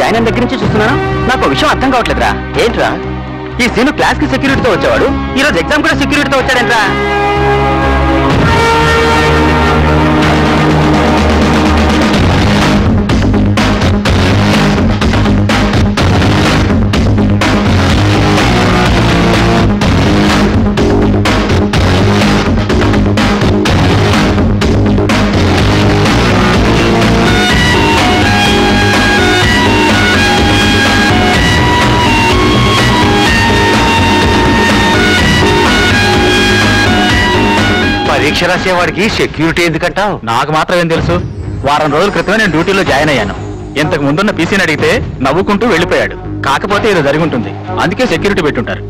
Join అయిన దగ్గర నుంచి చూస్తున్నాను, నాకు విషయం అర్థం కావట్లేదురా. ఏంట్రా, ఈ సీను క్లాస్ కి సెక్యూరిటీతో వచ్చేవాడు, ఈ రోజు ఎగ్జామ్ కూడా సెక్యూరిటీతో వచ్చాడేంట్రా? పరీక్ష రాసేవాడికి సెక్యూరిటీ ఎందుకంటావు? నాకు మాత్రం ఏం తెలుసు. వారం రోజుల క్రితమే నేను డ్యూటీలో జాయిన్ అయ్యాను. ఇంతకు ముందున్న పీసీని అడిగితే నవ్వుకుంటూ వెళ్ళిపోయాడు. కాకపోతే ఏదో జరిగి ఉంటుంది, అందుకే సెక్యూరిటీ పెట్టుంటారు.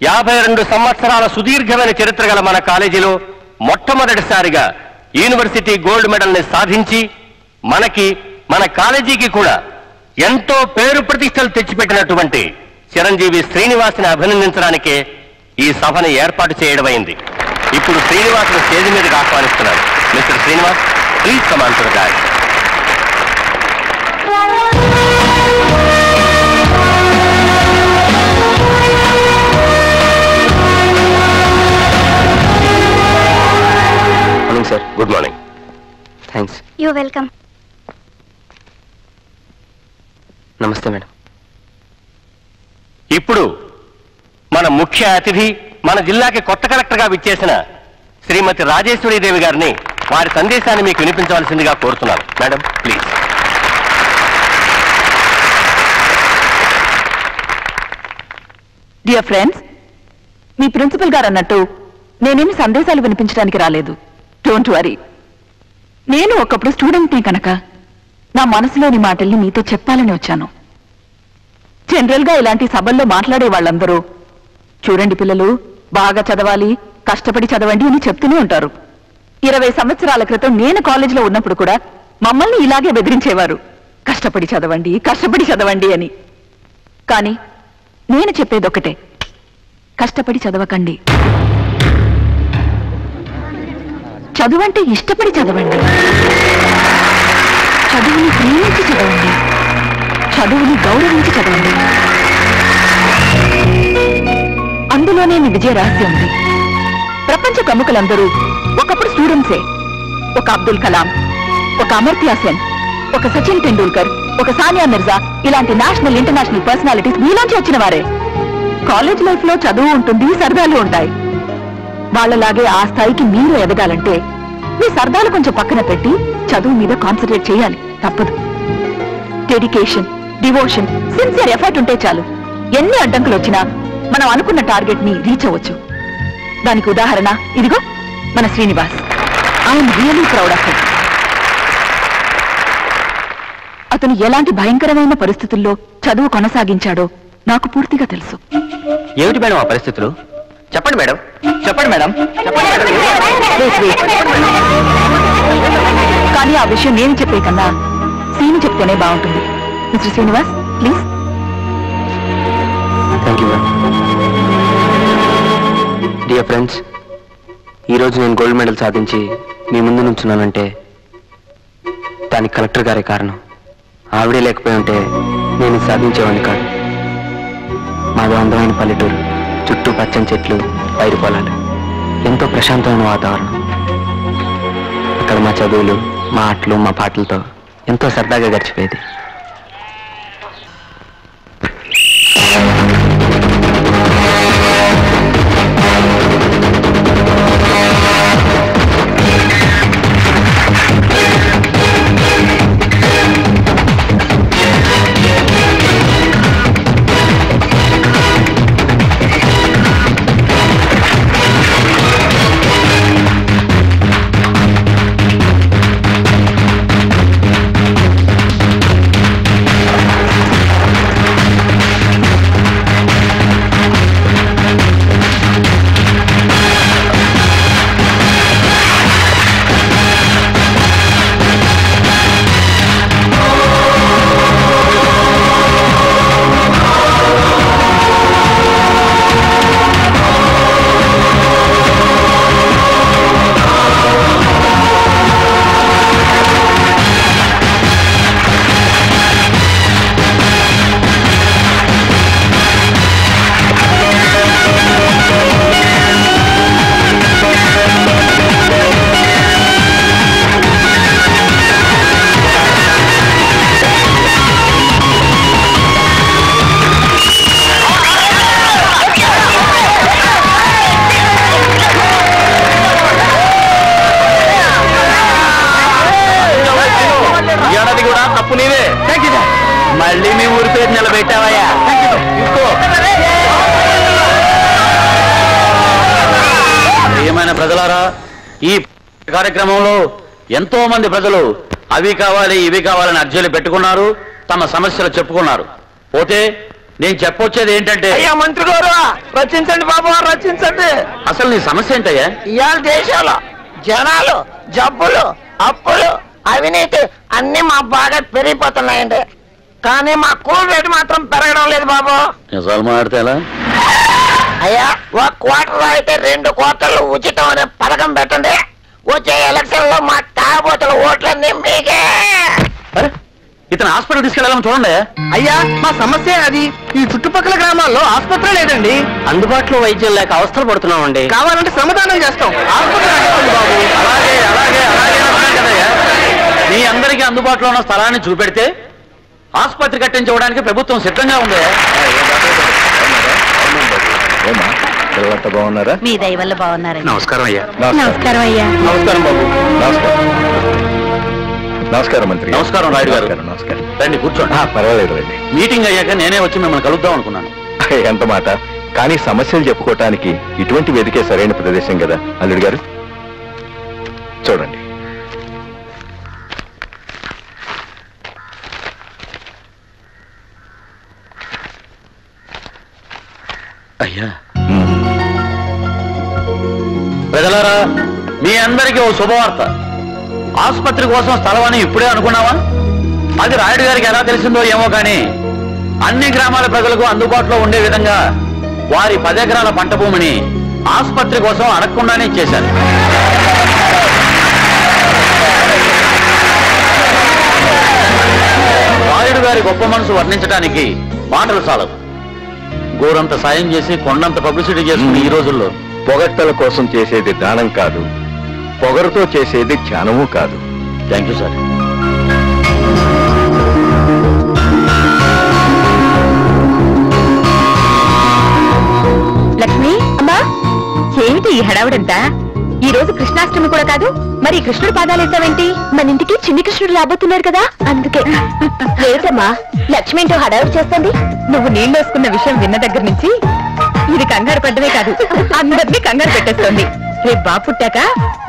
యాభై 52 సంవత్సరాల సుదీర్ఘమైన చరిత్ర గల మన కాలేజీలో మొట్టమొదటిసారిగా యూనివర్సిటీ గోల్డ్ మెడల్ ని సాధించి మన కాలేజీకి కూడా ఎంతో పేరు ప్రతిష్టలు తెచ్చిపెట్టినటువంటి చిరంజీవి శ్రీనివాస్ని అభినందించడానికే ఈ సభను ఏర్పాటు చేయడమైంది. ఇప్పుడు శ్రీనివాస్ను స్టేజ్ మీదకి ఆహ్వానిస్తున్నారు. Mister Srinivas, please come on to the dais. Sir, good morning. Thanks. You're welcome. నమస్తే మేడం. ఇప్పుడు మన ముఖ్య అతిథి, మన జిల్లాకి కొత్త కలెక్టర్గా విచ్చేసిన శ్రీమతి రాజేశ్వరీదేవి గారిని వారి సందేశాన్ని మీకు వినిపించవలసిందిగా కోరుతున్నాను. Madam, please. డియర్ ఫ్రెండ్స్, మీ ప్రిన్సిపల్ గారు అన్నట్టు నేనేమి సందేశాలు వినిపించడానికి రాలేదు. Don't worry. నేను ఒకప్పుడు స్టూడెంట్నే కనుక నా మనసులోని మాటల్ని మీతో చెప్పాలని వచ్చాను. జనరల్ గా ఇలాంటి సభల్లో మాట్లాడే వాళ్ళందరూ చూడండి పిల్లలు, బాగా చదవాలి, కష్టపడి చదవండి అని చెప్తూనే ఉంటారు. 20 సంవత్సరాల క్రితం నేను కాలేజీలో ఉన్నప్పుడు కూడా మమ్మల్ని ఇలాగే బెదిరించేవారు, కష్టపడి చదవండి, కష్టపడి చదవండి అని. కానీ నేను చెప్పేదొక్కటే, కష్టపడి చదవకండి. చదువంటే ఇష్టపడి చదవండి, చదువుని ప్రేమించి చదవండి, చదువుని గౌరవించి చదవండి. అందులోనే మీ విజయ రహస్యం ఉంది. ప్రపంచ ప్రముఖులందరూ ఒకప్పుడు స్టూడెంట్సే. ఒక అబ్దుల్ కలాం, ఒక అమర్త్య సెన్, ఒక సచిన్ టెండూల్కర్, ఒక సానియా మిర్జా, ఇలాంటి నేషనల్ ఇంటర్నేషనల్ పర్సనాలిటీస్ మీలోంచి వచ్చిన వారే. కాలేజ్ లైఫ్ లో చదువు ఉంటుంది, సరదాలు ఉంటాయి. వాళ్ళలాగే ఆ స్థాయికి మీరు ఎదగాలంటే మీ సరదాలు కొంచెం పక్కన పెట్టి చదువు మీద కాన్సన్ట్రేట్ చేయాలి. తప్పదు. డెడికేషన్, డివోషన్, సిన్సియర్ ఎఫర్ట్ ఉంటే చాలు. ఎన్ని అడ్డంకులు వచ్చినా మనం అనుకున్న టార్గెట్ ని రీచ్ అవ్వచ్చు. దానికి ఉదాహరణ ఇదిగో మన Srinivas. I'm really proud of him. అతను ఎలాంటి భయంకరమైన పరిస్థితుల్లో చదువు కొనసాగించాడో నాకు పూర్తిగా తెలుసు. ఏమిటి మేడం ఆ పరిస్థితులు? చెప్పండి మేడం, చెప్పండి మేడం, చెప్పండి మేడం. కానీ ఆ విషయం నేను చెప్పే కన్నా సీని చెప్తేనే బాగుంటుంది. Mister Srinivas, please. Thank you madam. Dear friends, ఈరోజు నేను గోల్డ్ మెడల్ సాధించి మీ ముందు నుంచున్నానంటే దానికి కలెక్టర్ గారే కారణం. ఆవిడే లేకపోయి ఉంటే నేను సాధించేవాడిని కాదు. మాది అందమైన పల్లెటూరు, చుట్టూ పచ్చని చెట్లు, పైరు పొలాలు, ఎంతో ప్రశాంతమైన వాతావరణం. అక్కడ మా చదువులు, మా ఆటలు, మా పాటలతో ఎంతో సరదాగా గడిచిపోయేది. ప్రజలారా, ఈ కార్యక్రమంలో ఎంతో మంది ప్రజలు అవి కావాలి ఇవి కావాలని అర్జీలు పెట్టుకున్నారు, తమ సమస్యలు చెప్పుకున్నారు. పోతే నేను చెప్పొచ్చేది ఏంటంటే, అయ్యా మంత్రి గారు రచించండి బాబు, రచించండి. అసలు నీ సమస్య ఏంటయ్యా? ఇవాళ దేశంలో జనాలు జబ్బులు, అప్పులు, అవినీతి అన్ని మా బాగా పెరిగిపోతున్నాయండి. కానీ మా కూల్ రేటు మాత్రం పెరగడం లేదు బాబు. నిజాలు మాట్లాడితే ఎలా? అయ్యా, ఒక క్వార్టర్ అయితే 2 క్వార్టర్లు ఉచితం అనే పథకం పెట్టండి. వచ్చే ఎలక్షన్ లో మా తాగబోతుల ఓట్లన్నీ మీకే. ఇతను హాస్పిటల్ తీసుకెళ్ళాలని చూడండి. అయ్యా, మా సమస్య అది. ఈ చుట్టుపక్కల గ్రామాల్లో ఆసుపత్రి లేదండి. అందుబాటులో వైద్యం లేక అవస్థలు పడుతున్నామండి. కావాలంటే శ్రమదానం చేస్తాం. బాబు అలాగే అలాగే అలాగే అన్నాను కదయ్యా. మీ అందరికీ అందుబాటులో ఉన్న స్థలాన్ని చూపెడితే ఆసుపత్రి కట్టించుకోవడానికి ప్రభుత్వం సిద్ధంగా ఉంది. పిల్లలంతా బాగున్నారా? మీ దయ వల్ల బాగున్నారండి. నమస్కారం అయ్యా. నమస్కారం అయ్యా. నమస్కారం బాబు. నమస్కారం మంత్రి. నమస్కారం రాయుడు గారు. నమస్కారం. రండి కూర్చోండి. పర్వాలేదు రండి. మీటింగ్ అయ్యాక నేనే వచ్చి మిమ్మల్ని కలుద్దాం అనుకున్నాను. ఎంత మాట. కానీ సమస్యలు చెప్పుకోవటానికి ఇటువంటి వేదికే సరైన ప్రదేశం కదా అల్లుడు గారు. చూడండి, అయ్యా ప్రజలారా, మీ అందరికీ ఓ శుభవార్త. ఆసుపత్రి కోసం స్థలం అని ఇప్పుడే అనుకున్నావా? అది రాయుడు గారికి ఎలా తెలిసిందో ఏమో కానీ అన్ని గ్రామాల ప్రజలకు అందుబాటులో ఉండే విధంగా వారి 10 ఎకరాల పంట భూమిని ఆసుపత్రి కోసం అడగకుండానే చేశారు. రాయుడు గారి గొప్ప మనసు వర్ణించడానికి మాటలు చాలవు. గోరంత సాయం చేసి కొండంత పబ్లిసిటీ చేసుకుని ఈ రోజుల్లో పొగట్టల కోసం చేసేది దానం కాదు, పొగరుతో చేసేది ధ్యానము కాదు. Thank you sir. లక్ష్మి అమ్మా, ఏమిటి ఈ హడావుడంతా? ఈ రోజు కృష్ణాష్టమి కూడా కాదు, మరి కృష్ణుడు పాదాలు వేసావేంటి? మన ఇంటికి చిన్ని కృష్ణుడు రాబోతున్నారు కదా, అందుకే. ఏమిటమ్మా లక్ష్మి ఏంటో హడావుడు చేస్తుంది? నువ్వు నీళ్ళు వేసుకున్న విషయం విన్న దగ్గర నుంచి ఇది కంగారు పడ్డమే కాదు, అందరినీ కంగారు పెట్టేస్తోంది. రేపు బాబు పుట్టాక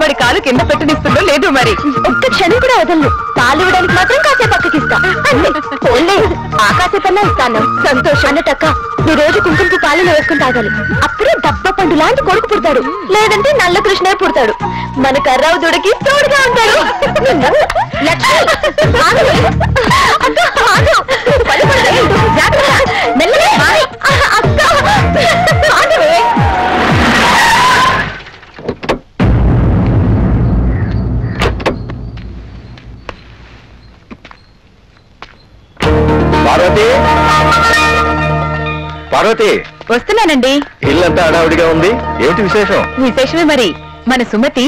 వాడి కాలు కింద పెట్టనిస్తుందో లేదు మరి. ఒక్క క్షణం కూడా వదలను. పాలు ఇవ్వడానికి మాత్రం కాసేపు పక్కకిస్తా. ఆ కాసేపన్నా ఇస్తాను. సంతోషం అన్నట్టక్క, నీ రోజు కుంకుమకి పాలు వేసుకుని తాగాలి. అప్పుడే దప్ప పండు లాంటి కొడుకు పుడతాడు, లేదంటే నల్ల కృష్ణే పుడతాడు. మన కర్రావు దుడికి తోడుగా ఉంటాడు. లక్ష్మి పార్వతి, పార్వతి వస్తున్నానండి. ఇల్లంతా హడావుడిగా ఉంది, ఏమిటి విశేషం? విశేషమే మరి. మన సుమతి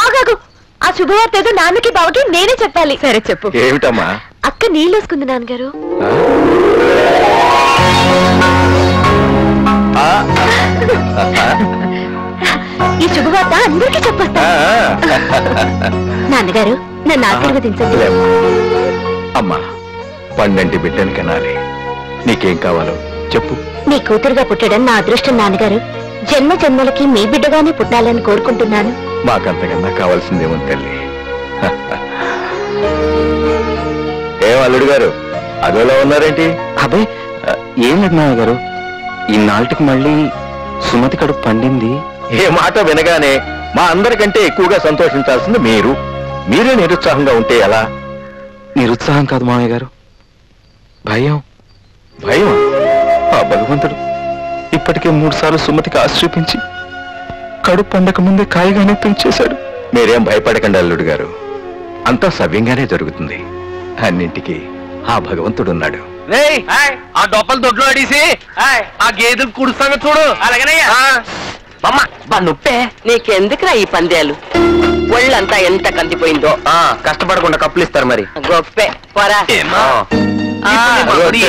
ఆగాగు. ఆ శుభవార్త ఏదో నాన్నకి బావకి నేనే చెప్పాలి. సరే చెప్పు. ఏమిటమ్మా? అక్క నీళ్ళు వేసుకుంది నాన్నగారు. ఈ శుభవార్త అందరికీ చెప్పొస్తా. నాన్నగారు నన్ను ఆశీర్వదించండి. అమ్మా, పండంటి బిడ్డని కనాలి. నీకేం కావాలో చెప్పు. మీ కూతురుగా పుట్టడం నా అదృష్టం నాన్నగారు. జన్మ జన్మలకి మీ బిడ్డగానే పుట్టాలని కోరుకుంటున్నాను. మాకంతకన్నా కావాల్సిందేమో తల్లి. ఏం అల్లుడు గారు అదోలా ఉన్నారేంటి? అబ్బాయి ఏం లేదు నాన్న గారు, ఇన్నాళ్ళకి మళ్ళీ సుమతి కడుపు పండింది. ఏ మాట వినగానే మా అందరికంటే ఎక్కువగా సంతోషించాల్సింది మీరు. మీరే నిరుత్సాహంగా ఉంటే ఎలా? నిరుత్సాహం కాదు మామయ్య గారు, భయం. భయం? ఆ భగవంతుడు ఇప్పటికే 3 సార్లు సుమతికి ఆశ్రయించి కడుపు పండక ముందే కాయగానే తుంచేశాడు. మీరేం భయపడకండి అల్లుడు గారు, అంతా సవ్యంగానే జరుగుతుంది. అన్నింటికి ఆ భగవంతుడున్నాడు. ఆ డొప్పలు దొడ్లో అడిసి ఆ గేదెలు కుడుస్తాను చూడు. అలాగేనయ్యా. నుప్పే నీకెందుకురా ఈ పందేలు? ఒళ్ళంతా ఎంత కందిపోయిందో. కష్టపడకుండా కప్పులు ఇస్తారు మరి. గొప్పే పోరా.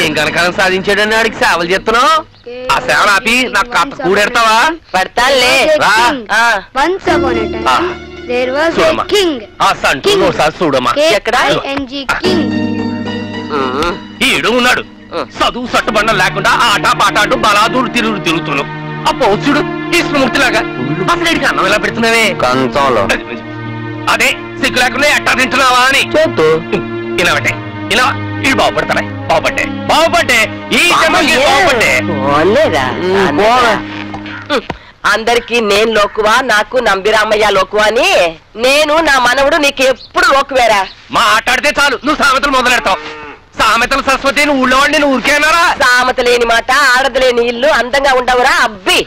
ఏం కనకాలం సాధించాడని ఆడికి సేవలు చేస్తున్నావు. ఆ సేవలు ఆపి నాకు కాస్త కూడెడతావా? పడతాలే. Once upon a time, there was a king. ఆ సంటూ ఒకసారి చూడమ్మా. K-I-N-G, king. ఈడు ఉన్నాడు, చదువు సట్టుబండ లేకుండా ఆట పాట అంటూ బలాదూరు తిరుగుతున్నావు. అప్పో చూడు కృష్ణమూర్తిలాగా అసలు వీడికి అన్నం ఎలా పెడుతున్నావే కంచంలో అదే సిగ్గు లేకుండా ఎట్టా తింటున్నావా అని చేతు ఇలా పెట్టే ఇలా ఇవి బాగుపడతాయి బాగుపడ్డే ఈ జన్మకి బాగుపడ్డే అందరికి నేను లోకువా నాకు నంబిరామయ్య లోకువా అని నేను నా మనవుడు నీకు ఎప్పుడు లోకువేరా మాట్లాడితే చాలు నువ్వు సామెతలు మొదలెడతావు సామెతలు సరస్వతి ఊళ్ళో వాడిని నువ్వు ఊరికేనారా సామెత లేని మాట ఆడదలేని ఇల్లు అందంగా ఉండవురా అబ్బి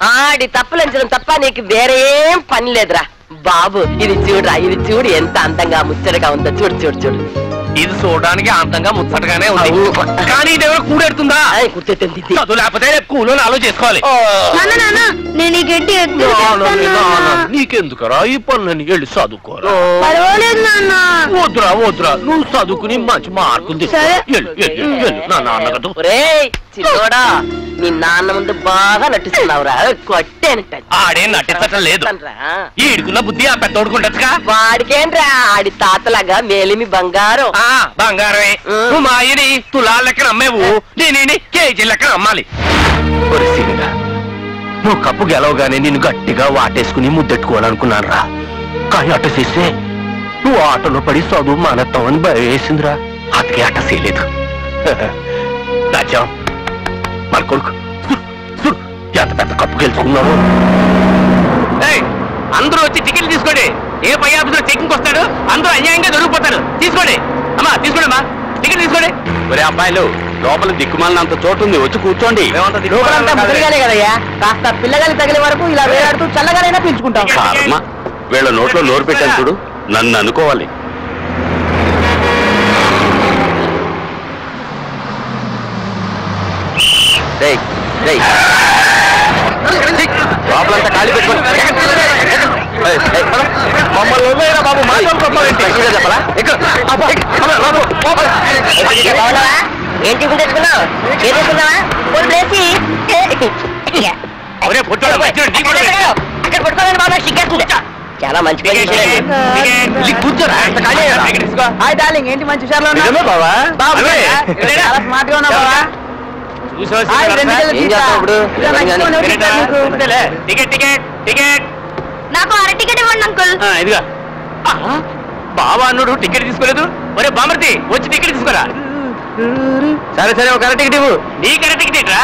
ఆడి తప్పులంచడం తప్ప నీకు వేరేం పని లేదురా బాబు ఇది చూడురా ఇది చూడు ఎంత అందంగా ముచ్చటగా ఉందో చూడు చూడు చూడు ఇది చూడడానికి అందంగా ముచ్చటగానే ఉంది కానీ ఇదేమో కూడెడుతుందా కూర్చోతుంది చదువు లేకపోతే కూలో నాలో చేసుకోవాలి నేను ఈ గడ్డి నీకెందుకరా ఈ పనులని వెళ్ళి చదువుకోరా పర్వాలేదు నాన్న వద్దురా నువ్వు చదువుకుని మంచి మార్కులు నా నాన్నగదు చిన్నోడా నీ నాన్న ముందు బాగా నటిస్తున్నావురా కొట్టేనట్ట ఆడేం నటించటం లేదు ఈడుకున్న బుద్ధి ఆ పెద్దోడుకుంటచ్చుగా వాడికేంట్రా ఆడి తాతలాగా మేలిమి బంగారం బంగారమే నువ్వు మా అయ్యని తులాల లెక్కన అమ్మేవు నేను కేజీ లెక్కన అమ్మాలి నువ్వు కప్పు గెలవగానే నిన్ను గట్టిగా వాటేసుకుని ముద్దెట్టుకోవాలనుకున్నాను రా కానీ అట్ట చేస్తే నువ్వు ఆటలో పడి చదువు మానత్తావని భయం వేసిందిరా అతకే అట్ట చేయలేదు రాజ్యం మన కొడుకు ఎంత పెద్ద కప్పు గెలుచుకున్నావు అందరూ వచ్చి టికెట్లు తీసుకోండి ఏ పై ఆఫీసులో చెకింగ్ వస్తాడు అందరూ అన్యాయంగా దొరికిపోతారు తీసుకోండి అమ్మా తీసుకోండి అమ్మా టికెట్ తీసుకోండి ఒరే అబ్బాయిలు లోపల దిక్కుమాలినంత చోటు ఉంది వచ్చి కూర్చోండి కదయ్యా కాస్త పిల్లగాలి తగిలే వరకు ఇలా వేలాడుతూ చల్లగానైనా పీల్చుకుంటాం వీళ్ళ నోట్లో నోరు పెట్టాను చూడు నన్ను అనుకోవాలి లోపలంతా ఖాళీ పెట్టుకోండి ఏంటి తెచ్చుకున్నావు అక్కడ పట్టుకోవాలని బాబా సిగ్గేస్తుంది చాలా మంచి హాయ్ డార్లింగ్ ఏంటి మంచి విషయాలు స్మార్ట్ గా ఉన్నావు బాబా నాకు అర టికెట్ ఇవ్వండి అంకుల్ ఇదిగా బాబా అన్నుడు టికెట్ తీసుకోలేదు ఒరే బామర్తి వచ్చి టికెట్ తీసుకోరా సరే ఒక అర టికెట్ ఇవ్వు నీ కర టికెట్ రా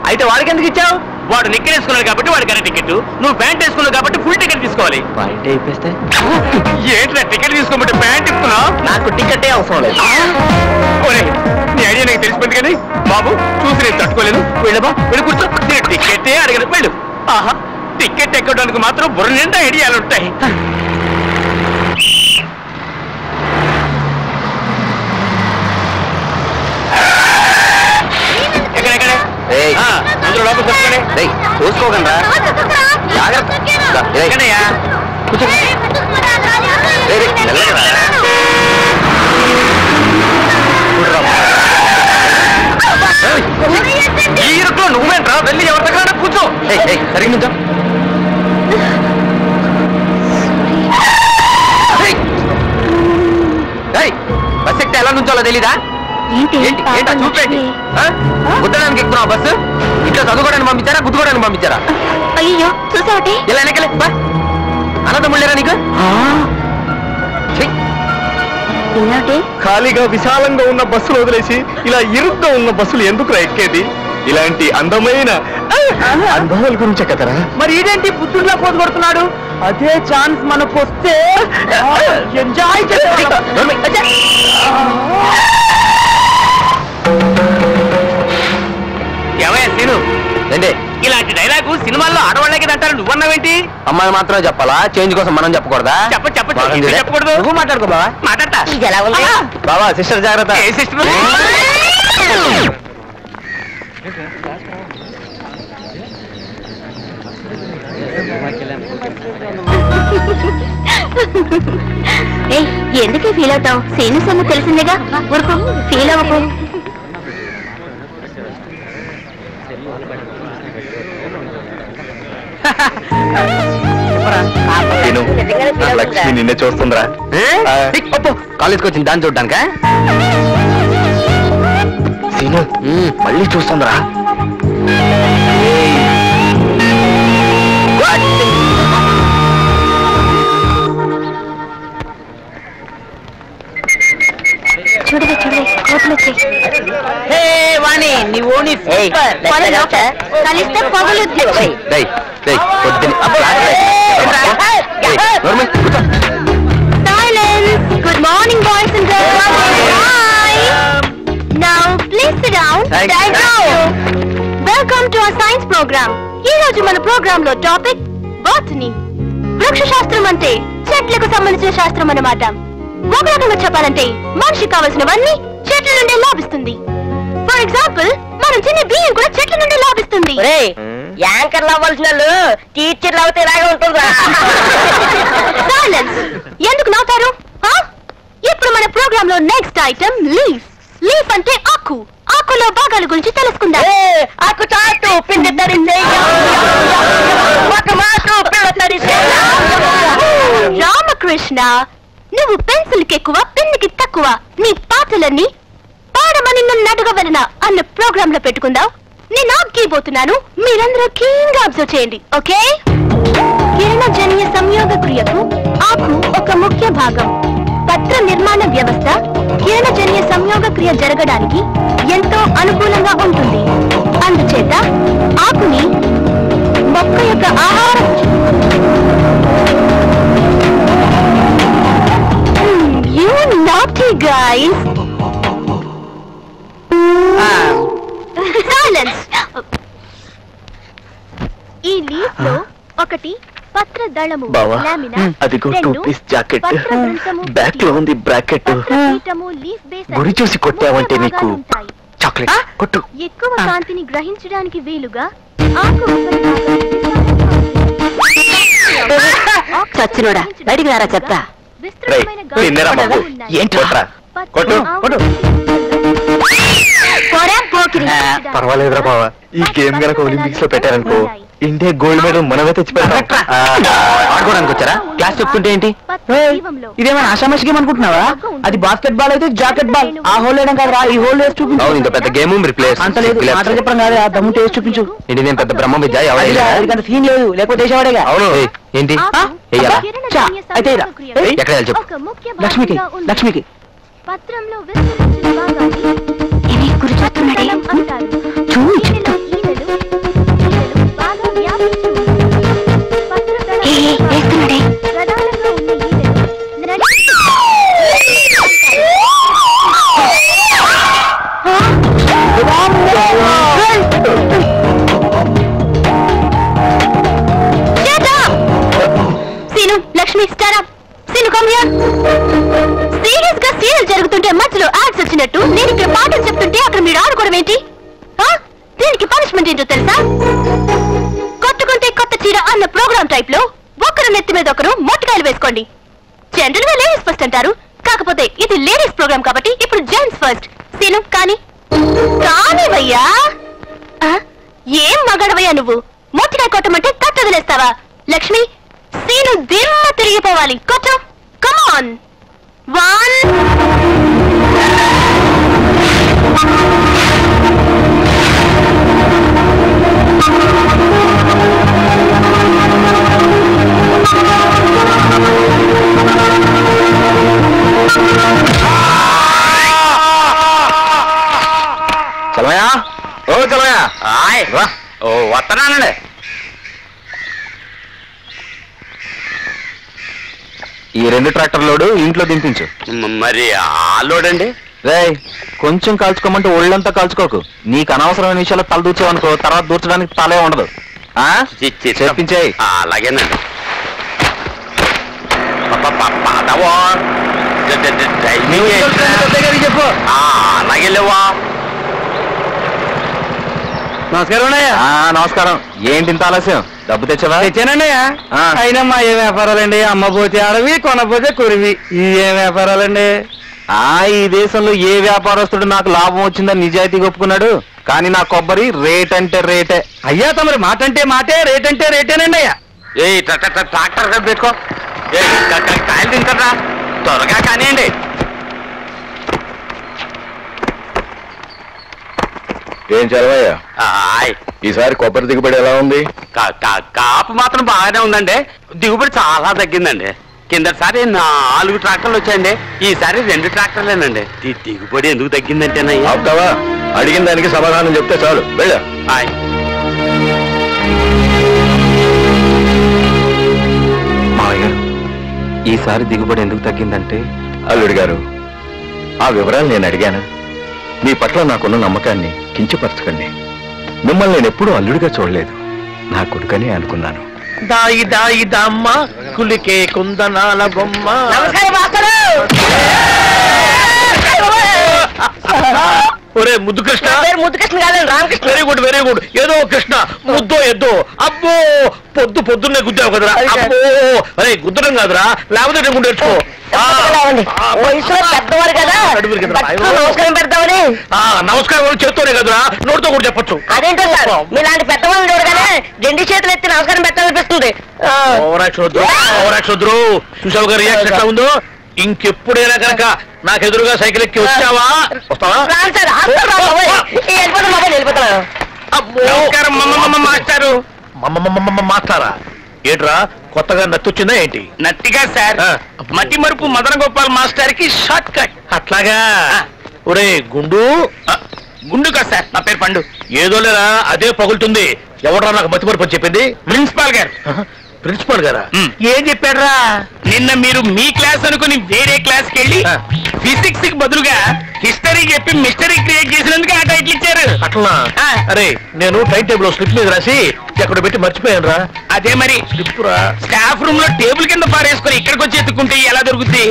అయితే వాడికి ఎందుకు ఇచ్చావు వాడు నిక్కర్ వేసుకున్నాడు కాబట్టి వాడికి అర టికెట్ నువ్వు ప్యాంట్ వేసుకున్నావు కాబట్టి ఫుల్ టికెట్ తీసుకోవాలి పాయింట్ అయిపోతే ఏంట్రా టికెట్ తీసుకోమంటే ప్యాంట్ ఇస్తున్నావు నాకు టికెటే అవసరం లేదు నీ ఐడియా నాకు తెలిసిపోయింది కానీ బాబు చూసి నేను తట్టుకోలేదు వెళ్ళబా వెళ్ళి కూర్చో నేను టికెటే అడగను వెళ్ళు ఆహా టికెట్ ఎక్కడానికి మాత్రం బుర్ర నిండా ఐడియాలు ఉంటాయి అందరూ లోపలికి వస్తానే చూసుకోకండి ఈ ఇరుకులో నువ్వేంట్రా వెళ్ళి ఎవరి దగ్గర కూర్చో సరిగ్గా నుంచో బస్ ఎక్కితే ఎలా నుంచోలో తెలీదా ఏంటా చూపేంటి గుద్దడానికి ఎక్కుతున్నావు బస్సు ఇంట్లో చదువుకోవడానికి పంపించారా గుద్దుకోవడానికి పంపించారా అయ్యో చూసావటి ఇలా వెనకలే బా అన్నదమ్ముళ్ళేరా నీకు ఖాళీగా విశాలంగా ఉన్న బస్సులు వదిలేసి ఇలా ఇరుగ్గా ఉన్న బస్సులు ఎందుకు ఎక్కేది ఇలాంటి అందమైన అనుభవాల గురించే కదరా మరి ఇదేంటి పుత్తూరులో పోటు కొడుతున్నాడు అదే ఛాన్స్ మనకు వస్తే ఎంజాయ్ ఏమయ్యా సీను ఏంటి ఇలాంటి డైలాగు సినిమాల్లో ఆడవాళ్ళకి అంటారు నువ్వన్నావేంటి అమ్మాయి మాత్రమే చెప్పాలా చేంజ్ కోసం మనం చెప్పకూడదా చెప్పకూడదు నువ్వు మాట్లాడుకో బావా మాట్లాడతా ఇది ఎలా ఉంది బావా సిస్టర్ జాగ్రత్త ఏ సిస్టర్ ఎందుకే ఫీల్ అవుతావు సీను సంగతి తెలిసిందేగా ఊరుకో ఫీల్ అవ్వకు లక్ష్మి నిన్నే చూస్తుందిరా కాలేజ్కి వచ్చింది దాన్ని చూడ్డానికా సీను మళ్ళీ చూస్తుందిరా కలిస్తే పగులుద్ది. Silence. Good morning, boys and girls. Hi. Now, please sit down. Thank you. Welcome to our science program. ఈ రోజు మన ప్రోగ్రామ్ లో టాపిక్ బాటనీ. వృక్ష శాస్త్రం అంటే చెట్లకు సంబంధించిన శాస్త్రం అన్నమాట. ఒక రకంగా చెప్పాలంటే మనిషికి కావలసినవన్నీ చెట్ల నుండి లాభిస్తుంది. ఫర్ ఎగ్జాంపుల్ మనం తినే బియ్యం కూడా చెట్ల నుండి లాభిస్తుంది. యాంకర్లు అవ్వాల్సిన వాళ్ళు టీచర్లు అవుతే ఇలాగే ఉంటుందా? సైలెన్స్. ఎందుకు నవ్వుతారు? ఇప్పుడు మన ప్రోగ్రామ్ లో నెక్స్ట్ ఐటమ్ లీఫ్. లీఫ్ అంటే ఆకు. ఆకులో భాగాల గురించి తెలుసుకుందాం. ఆకు చాటు పిండి తడిసే ఒక మాకు పిల్ల తడిసే. రామకృష్ణ, నువ్వు పెన్సిల్ కి ఎక్కువ పిన్నికి తక్కువ. నీ పాటలన్నీ పాడమని నన్ను అడగవలన అన్న ప్రోగ్రామ్ లో పెట్టుకుందాం. నేను ఆగిపోతున్నాను, మీరందరూ కీన్గా అబ్జర్వ్ చేయండి. ఓకే? కిరణజన్య సంయోగ క్రియకు ఆకు ఒక ముఖ్య భాగం. పత్ర నిర్మాణ వ్యవస్థ కిరణజన్య సంయోగ క్రియ జరగడానికి ఎంతో అనుకూలంగా ఉంటుంది. అందుచేత ఆకుని మొక్క యొక్క ఆహారం. You naughty guys. Silence. ఈ లీఫ్ లో ఒకటి పత్ర దళము లామినా, అదిగో రెండు 2 పీస్ జాకెట్, పత్ర వృంతము, బ్యాక్ లో ఉంది బ్రాకెట్. పత్రపీఠము, లీఫ్ బేస్ గురి చూసి కొట్టావంటే మూడు నీకు భాగాలు ఉంటాయి. చాక్లెట్ కొట్టు. ఎక్కువ కాంతిని గ్రహించడానికి వీలుగా ఆకు చచ్చినోడా బయటికి రారా చెత్త. విస్తృతమైన తిన్నరా బాబు? ఏంటి కొట్రా? కొట్టు కొట్టు. పర్వాలేదురా బావా, ఈ గేమ్ గనక ఒలింపిక్స్ లో పెట్టారనుకో ఇండియా గోల్డ్ మెడల్ మనమే తెచ్చి పెడతాం. ఆడుకోవడానికి వచ్చారా? క్లాస్ చెప్తుంటే ఏంటి? ఇదేమైనా ఆషామాషి గేమ్ అనుకుంటున్నావా? అది బాస్కెట్ బాల్ అయితే జాకెట్ బాల్. ఆ హోల్ వేయడం కాదురా, ఈ హోల్ వేసి చూపించు. అవును, ఇంత పెద్ద గేమ్ రిప్లేస్ అంత లేదు, మాటలు చెప్పడం కాదు, ఆ దమ్ము టేస్ట్ చూపించు. ఏంటి నేను పెద్ద బ్రహ్మ విద్య అంత సీన్ లేదు, లేకపోతే వేసేవాడేగా. అవును. ఏంటి వెయ్యాలా? అయితే ఇరా. ఎక్కడ వెళ్ళి చెప్పు. లక్ష్మికి లక్ష్మికి పత్రంలో విస్తరించిన భాగాన్ని ఇవి గురిచేస్తున్నాడే అంటారు. ఈనెలో ఈనెలు బాగా వ్యాపించి ఉంటుంది. పత్రదళం ప్రధానంగా ఉన్న Seenu, Lakshmi, stand up. Seenu, come here. Serious గా సీరియల్ జరుగుతుంటే మధ్యలో యాడ్స్ వచ్చినట్టు నేను ఇక్కడ పాటలు చెప్తుంటే అక్కడ మీరు ఆడుకోవడం ఏంటి? దీనికి పనిష్మెంట్ ఏంటో తెలుసా? కొట్టుకుంటే కొత్త చీర అన్న ప్రోగ్రామ్ టైప్ లో ఒకరు నెత్తి మీద ఒకరు మొట్టకాయలు వేసుకోండి. జనరల్ గా లేడీస్ ఫస్ట్ అంటారు, కాకపోతే ఇది లేడీస్ ప్రోగ్రామ్ కాబట్టి ఇప్పుడు జెంట్స్ ఫస్ట్. సీను, కానీ భయ్యా. ఏం మగాడవయ్యా నువ్వు? మొట్టకాయ కొట్టమంటే తట్టు వదిలేస్తావా? లక్ష్మి, సీను దిమ్మ తిరిగిపోవాలి. కొట్టు. Come on. 1 చలమయ్యా, ఓ చలమయ్యా. ఓ వస్తున్నానండి. ఈ 2 ట్రాక్టర్ లోడు ఇంట్లో దింపించు. మరి ఆ లోడ్ అండి? రేయ్, కొంచెం కాల్చుకోమంటే ఒళ్ళంతా కాల్చుకోకు. నీకు అనవసరమైన విషయాలు తల దూర్చావనుకో తర్వాత దూర్చడానికి తలే ఉండదు. చెప్పించేయి. అలాగేనండి. చెప్పు. అలాగే లేవా? నమస్కారం. నమస్కారం. ఏంటి ఇంత ఆలస్యం? డబ్బు తెచ్చావా? తెచ్చానండి. అయినమ్మా ఏ వ్యాపారాలండి? అమ్మపోతే అడవి, కొనపోతే కురివి. ఏం వ్యాపారాలండి? ఈ దేశంలో ఏ వ్యాపారస్తుడు నాకు లాభం వచ్చిందని నిజాయితీగా ఒప్పుకున్నాడు. కానీ నా కొబ్బరి రేట్ అంటే రేటే. అయ్యా తమరి మాట అంటే మాటే, రేట్ అంటే రేటేనండి అయ్యా. ట్రాక్టర్ పెట్టుకో. కాయలు తింటారా? త్వరగా కానివ్వండి. ఏం చదవయ్యా, ఈసారి కొబ్బరి దిగుబడి ఎలా ఉంది? కాపు మాత్రం బాగానే ఉందండి. దిగుబడి చాలా తగ్గిందండి. కిందసారి 4 ట్రాక్టర్లు వచ్చాయండి, ఈసారి 2 ట్రాక్టర్లేనండి. దిగుబడి ఎందుకు తగ్గిందంటేనయ్యా? అవుతావా? అడిగిన దానికి సమాధానం చెప్తే చాలు. వెళ్ళా. మావయ్య గారు, ఈసారి దిగుబడి ఎందుకు తగ్గిందంటే? అల్లుడి గారు, ఆ వివరాలు నేను అడిగాను. మీ పట్ల నాకున్న నమ్మకాన్ని కించపరచకండి. మిమ్మల్ని నేను ఎప్పుడూ అల్లుడిగా చూడలేదు, నా కొడుకనే అనుకున్నాను. దాయి దాయి దమ్మ కులికే కుందనాల బొమ్మ. ఒరే ముద్దు కృష్ణ. ముద్దు కృష్ణ కాదు, Ramakrishna. Very good very good. ఏదో కృష్ణ ముద్దో ఎద్దో. అబ్బో పొద్దున్నే గుద్దావు కదరా. అబ్బో అరే గుద్దడం కాదురా, లేకపోతే నేను నేర్చుకో. వయసులో పెద్దవారు కదా, నమస్కారం పెడతామని. నమస్కారం చేత్తోనే కదరా, నోటితో కూడా చెప్పొచ్చు. అదేంటో సార్, మీలాంటి పెద్దవాళ్ళు చూడగానే 2 చేతులు ఎత్తి నమస్కారం పెట్టాలనిపిస్తుంది. ఓవరాక్షోద్రు చూసావు గారు రియాక్షన్ ఎట్లా ఉందో. ఇంకెప్పుడైనా కనుక నాకెదురుగా సైకిల్ ఎక్కి వచ్చావా? వస్తావా? మాస్టారు. మాట్లారా ఏంట్రా, కొత్తగా నచ్చొచ్చిందా ఏంటి? నట్టిగా సార్, మట్టి మరుపు మదన గోపాల్ మాస్టర్ కి షార్ట్ కట్. అట్లాగా. ఒరే గుండు. గుండు కాదు సార్, నా పేరు పండు. ఏదో లేరా, అదే పగులుతుంది. ఎవడరా నాకు మతి మరుపు చెప్పింది? ప్రిన్సిపాల్ గారు. ప్రిన్సిపాల్ గారా? ఏం చెప్పాడ్రా? నిన్న మీరు మీ క్లాస్ అనుకుని వేరే క్లాస్ కి వెళ్ళి ఫిజిక్స్ కి బదులుగా హిస్టరీ చెప్పి మిస్టరీ క్రియేట్ చేసినందుకు ఆ టైటిల్ ఇచ్చారు. అట్లా? అరే నేను టైం టేబుల్ స్లిప్ మీద రాసి ఎక్కడ పెట్టి మర్చిపోయాను రా. అదే మరి స్టాఫ్ రూమ్ లో టేబుల్ కింద పారేసుకుని ఇక్కడికి వచ్చి ఎత్తుకుంటే ఎలా దొరుకుతుంది?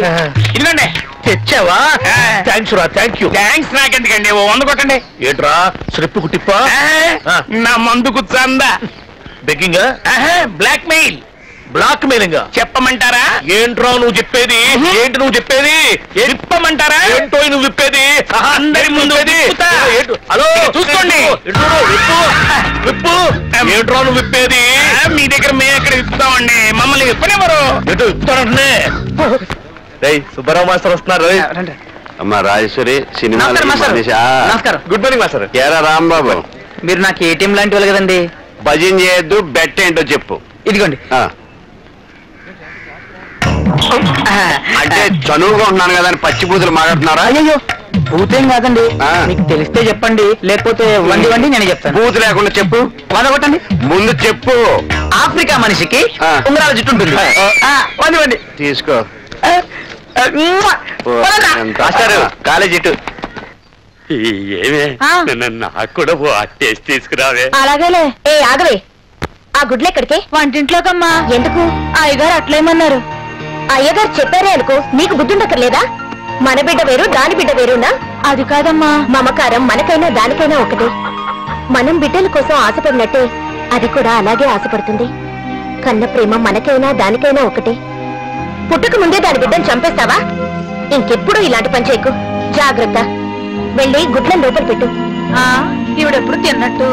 ఇదిగోండి. తెచ్చావా? థ్యాంక్స్ రా. Thank you. థ్యాంక్స్ నాకెందుకండి, 100 కొట్టండి. ఏంట్రా స్లిప్ కుట్టిప్పా? నా మందుకు చందా. Begging? Blackmail. Blackmailing చెప్పమంటారా? ఏంట్రా నువ్వు చెప్పేది? ఏంటి నువ్వు చెప్పేది? చెప్పమంటారా? ఏంటో నువ్వు విప్పేది? అందరి ముందు హలో చూసుకోండి. విప్పు. ఏంట్రా నువ్వు విప్పేది? మీ దగ్గర మేము ఎక్కడ విప్పుతామండి, మమ్మల్ని విప్పనివ్వరు. ఏంటో విప్పుతానంటే. సుబ్బారావు మాస్టర్ వస్తున్నారు. అమ్మా రాజేశ్వరి, సినిమా. నమస్కారం. Good morning master. ఏరా రాంబాబు, మీరు నాకు ఏటీఎం లాంటి వాళ్ళు కదండి. భజన చేయొద్దు, బెట్ ఏంటో చెప్పు. ఇదిగోండి. అంటే చనువుగా ఉన్నాను కదా అని పచ్చి బూతులు మాట్లాడుతున్నారా? అయ్యో బూతేం కాదండి, మీకు తెలిస్తే చెప్పండి, లేకపోతే వండి నేను చెప్తాను. బూతు లేకుండా చెప్పు. కొట్టండి. ముందు చెప్పు. ఆఫ్రికా మనిషికి ఉంగరాల జుట్టు ఉంటుంది. వండి తీసుకో. కాలేజ్ ఇటు. ఏమే నాకు కూడా టేస్ట్ తీసుకురావే. అలాగేలే. ఏ ఆగవే, ఆ గుడ్లు ఎక్కడికి? వంటింట్లోకమ్మా. ఎందుకు? అయ్యగారు అట్లేమన్నారు. అయ్యగారు చెప్పారే అనుకో, నీకు బుద్ధుండక్కర్లేదా? మన బిడ్డ వేరు, దాని బిడ్డ వేరునా? అది కాదమ్మా. మమకారం మనకైనా దానికైనా ఒకటే. మనం బిడ్డల కోసం ఆశపడినట్టే అది కూడా అలాగే ఆశపడుతుంది. కన్న ప్రేమ మనకైనా దానికైనా ఒకటే. పుట్టక ముందే దాని బిడ్డను చంపేస్తావా? ఇంకెప్పుడు ఇలాంటి పని చేయకు. జాగ్రత్త. వెళ్ళి గుడ్లను లోపల పెట్టు. ఇవిడెప్పుడు తిన్నట్టు.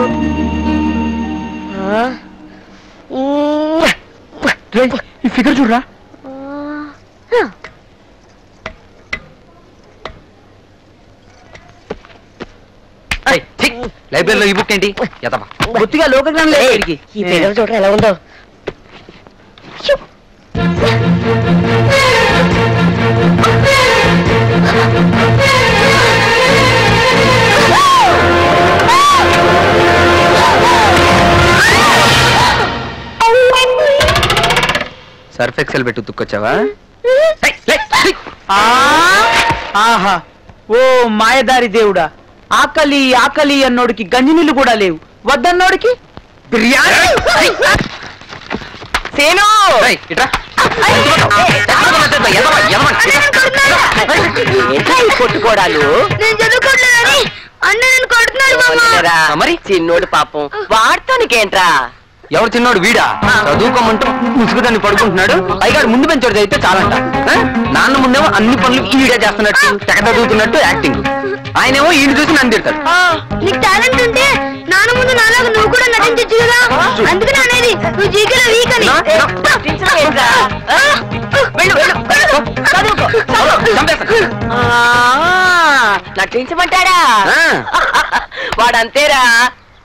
ఈ ఫిగర్ చూడరా. లైబ్రరీలో ఈ బుక్ ఏంటి? బుద్ధిగా లోకజ్ఞానం లేదు. ఈ ఫిగర్ చూడరా ఎలా ఉందో. సర్ఫ్ ఎక్సెల్ పెట్టి ఉతుక్కొచ్చావా? ఆహా, ఓ మాయదారి దేవుడా, ఆకలి ఆకలి అన్నోడికి గంజినీళ్ళు కూడా లేవు, వద్దన్నోడికి బిర్యానీ. సేను కొట్టుకోడాలు. మరి చిన్నోడు పాపం, వాడతానికేంట్రా? ఎవరు చిన్నోడు? వీడా చదువుకోమంటూ ముసుగుదాన్ని పడుకుంటున్నాడు. అయ్యగారు ముందు పెంచోడు అయితే చాలంట. నాన్న ముందేమో అన్ని పనులు ఈడే చేస్తున్నట్టు, తెగ చదువుతున్నట్టు యాక్టింగ్. ఆయనేమో ఈయన చూసి నన్ను తిడతాడు. నీకు టాలెంట్ ఉంటే నాన్న ముందు నాలాగా నువ్వు కూడా నటించచ్చు కదా. అందుకని అనేది నువ్వు జీకేలో వీక్ అని. నటించమంటాడా? వాడంతేరా,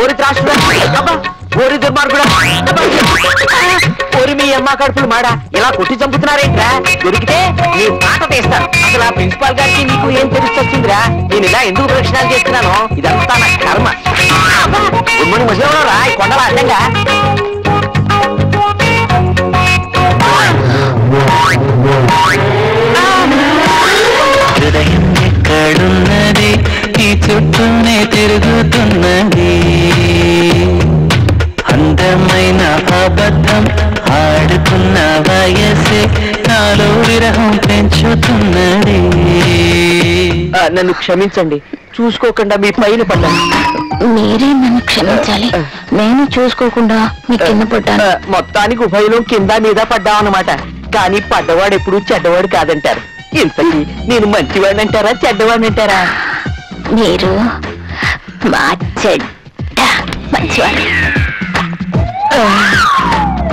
ఓరి త్రాసుడా ఓరి దుర్మార్గుడా ఓరి మీ అమ్మ కడుపులు మాడా ఇలా కొట్టి చంపుతున్నారేంట్రా దొరికితే నీ మాట తీస్తాను అసలు ఆ ప్రిన్సిపాల్ గారికి నీకు ఏం తెలుస్తొచ్చిందిరా నేను ఇలా ఎందుకు ప్రశ్నలు చేస్తున్నాను ఇదంతా నా కర్మ గుమ్మడి ముసలిలో రా ఈ కొండల అడ్డంగా హృదయం ఎక్కడున్నది ఈ చుట్టూనే తిరుగుతున్నది అందమైన అబద్ధం ఆడుతున్న వయసే నాలో విరహం పెంచుతున్నది నన్ను క్షమించండి చూసుకోకుండా మీ పైన పడ్డాను మీరే నన్ను క్షమించాలి నేను చూసుకోకుండా మీ కింద పడ్డాను మొత్తానికి ఉభయలో కింద మీద పడ్డామన్నమాట కానీ పడ్డవాడు ఎప్పుడు చెడ్డవాడు కాదంటారు ఇంతకీ నేను మంచివాడిని అంటారా చెడ్డవాడిని అంటారా మీరు మా చెడ్డ మంచివాడు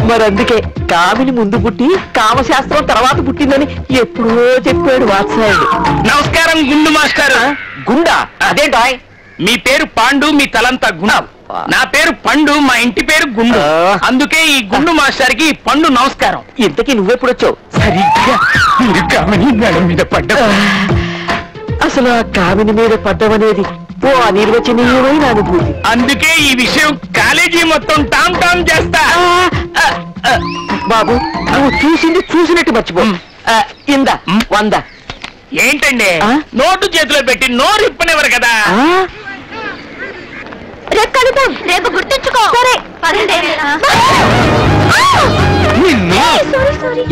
మరందుకే కామిని ముందు పుట్టి కామశాస్త్రం తర్వాత పుట్టిందని ఎప్పుడో చెప్పాడు వాత్సాయుడు. నమస్కారం గుండు మాస్టర్. గుండా అదేంటా? మీ పేరు పాండు, మీ తలంతా గుండు. నా పేరు పండు, మా ఇంటి పేరు గుండు. అందుకే ఈ గుండు మాస్టర్ కి పండు నమస్కారం. ఇంతకీ నువ్వెప్పుడొచ్చావు? సరిగ్గా మీరు కామిని మేడం మీద పడ్డా. అసలు ఆ కామిని మీద పడ్డమనేది ఓ అనిర్వచనీయమైన అనుభూతి. అందుకే ఈ విషయం కాలేజీ మొత్తం టామ్ టామ్ చేస్తా. బాబు నువ్వు చూసింది చూసినట్టు మర్చిపో. ఇందా 100. ఏంటండి నోటు చేతిలో పెట్టి నోరు ఇప్పనివ్వరు కదా. రేపు కలుద్దాం, రేపు గుర్తుంచుకో. సరే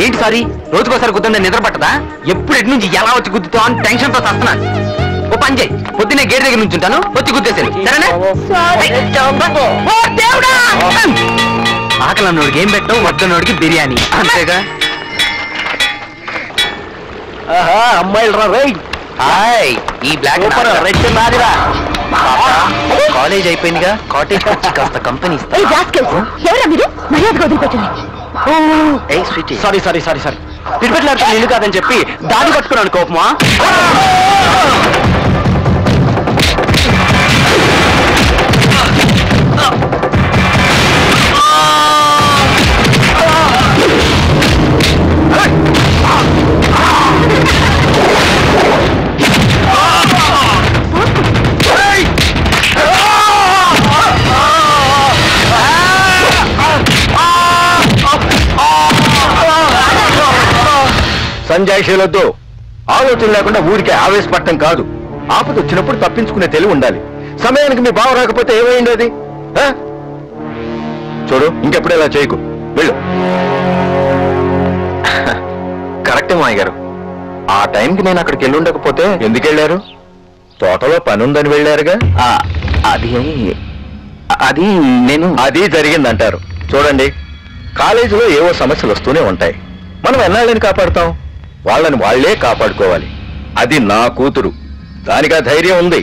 ఏంటి సారీ రోజుకోసారి గుద్దండి నిద్ర పట్టదా? ఎప్పుడు ఎటు నుంచి ఎలా వచ్చి గుద్దుతావు అని టెన్షన్ తో వస్తున్నా. ఓ పని చేయి, పొద్దున్నే గేట్ దగ్గర నుంచి ఉంటాను, వచ్చి గుద్దేశాను సరేనా? ఆకలి అన్నోడికి ఏం పెట్టావు, వద్దన్నోడికి బిర్యానీ అంతేగా. అమ్మాయిలు రా రై. ఈ బ్లాక్ కాలేజ్ అయిపోయిందిగా, కాటేజ్ వచ్చి కాస్త కంపెనీ ఎవరా మీరు? మర్యాదగా వదిలిపెట్టండి. సారీ సారీ సారీ సారీ పిడిపెట్లాడుతున్న ఇల్లు కాదని చెప్పి దాడి పట్టుకున్నాను కోపమా. సంజాయిషీలతో ఆలోచన లేకుండా ఊరికే ఆవేశపడటం కాదు. ఆపద వచ్చినప్పుడు తప్పించుకునే తెలివి ఉండాలి. సమయానికి మీ బావ రాకపోతే ఏమైంది అది? చూడు, ఇంకెప్పుడు ఇలా చేయకు, వెళ్ళు. కరెక్టే మాయ గారు, ఆ టైంకి నేను అక్కడికి వెళ్ళి ఉండకపోతే ఎందుకు వెళ్ళారు? తోటలో పని ఉందని వెళ్ళారుగా. అది నేను అది జరిగిందంటారు. చూడండి, కాలేజీలో ఏవో సమస్యలు వస్తూనే ఉంటాయి. మనం ఎన్నాళ్ళని కాపాడుతాం? వాళ్ళని వాళ్లే కాపాడుకోవాలి. అది నా కూతురు, దానికి ఆ ధైర్యం ఉంది.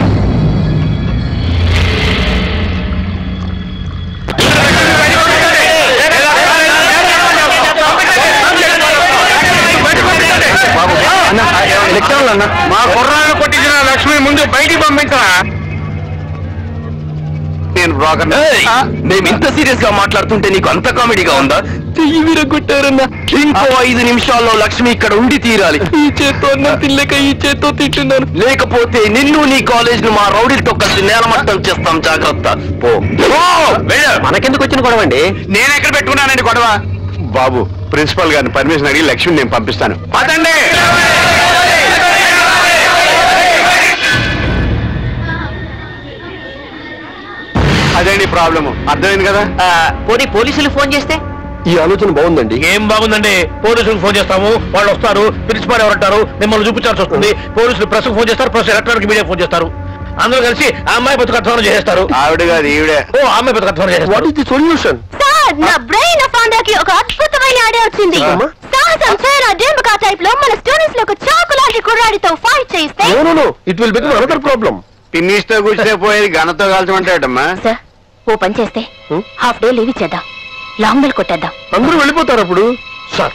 మా కుర్రాలను కొట్టించిన లక్ష్మి ముందు బయటికి పంపించరా. నేను బ్రోకర్. మేము ఇంత సీరియస్ గా మాట్లాడుతుంటే నీకు అంత కామెడీగా ఉందా? చెయ్యి విరగొట్టారన్నా. ఇంకో 5 నిమిషాల్లో లక్ష్మి ఇక్కడ ఉండి తీరాలి. ఈ చేత్తో అన్నం తినలేక ఈ చేత్తో తింటున్నాను. లేకపోతే నిన్ను నీ కాలేజ్ ను మా రౌడీలతో కలిసి నేలమట్టం చేస్తాం, జాగ్రత్త. పో. మనకెందుకు వచ్చిన గొడవ అండి? నేను ఎక్కడ పెట్టుకున్నానండి గొడవ? బాబు, ప్రిన్సిపల్ గారిని పర్మిషన్ అడిగి లక్ష్మిని నేను పంపిస్తాను. అదండి. అదేంటి ప్రాబ్లము, అర్థమైంది కదా. పోనీ పోలీసులు ఫోన్ చేస్తే? ఈ ఆలోచన బాగుందండి. ఏం బాగుందండి? పోలీసులకు ఫోన్ చేస్తాము, వాళ్ళు వస్తారు, ప్రిన్సిపాల్ ఎవరంటారు, మిమ్మల్ని చూపించాల్సి వస్తుంది. పోలీసులు ప్రెస్ ఫోన్ చేస్తారు, ప్రెస్ ఎలక్ట్రానిక్ మీడియా ఫోన్ చేస్తారు. అందరూ కలిసి ఆ అమ్మాయి బతుకత్వం చేస్తారు. ఆవిడ కాదు ఈవిడే. ఓ, ఆ అమ్మాయి బతుకత్వం చేస్తారు. What is the solution? Sir, నా బ్రెయిన్ ఫౌండర్కి ఒక అద్భుతమైన ఐడియా వచ్చింది. సాహసం చేయరా డెంబకా టైప్ లో మన స్టూడెంట్స్ లో ఒక చాకు లాంటి కుర్రాడితో ఫైట్ చేస్తే it will become another problem. పిన్నిస్తో కూర్చే పోయేది గనతో కాల్చమంటాడమ్మా. సార్, ఓ పని చేస్తే హాఫ్ డే లీవ్ ఇచ్చేద్దాం, లాంగ్ బెల్ కొట్టేద్దాం. అందరూ వెళ్ళిపోతారు అప్పుడు. సార్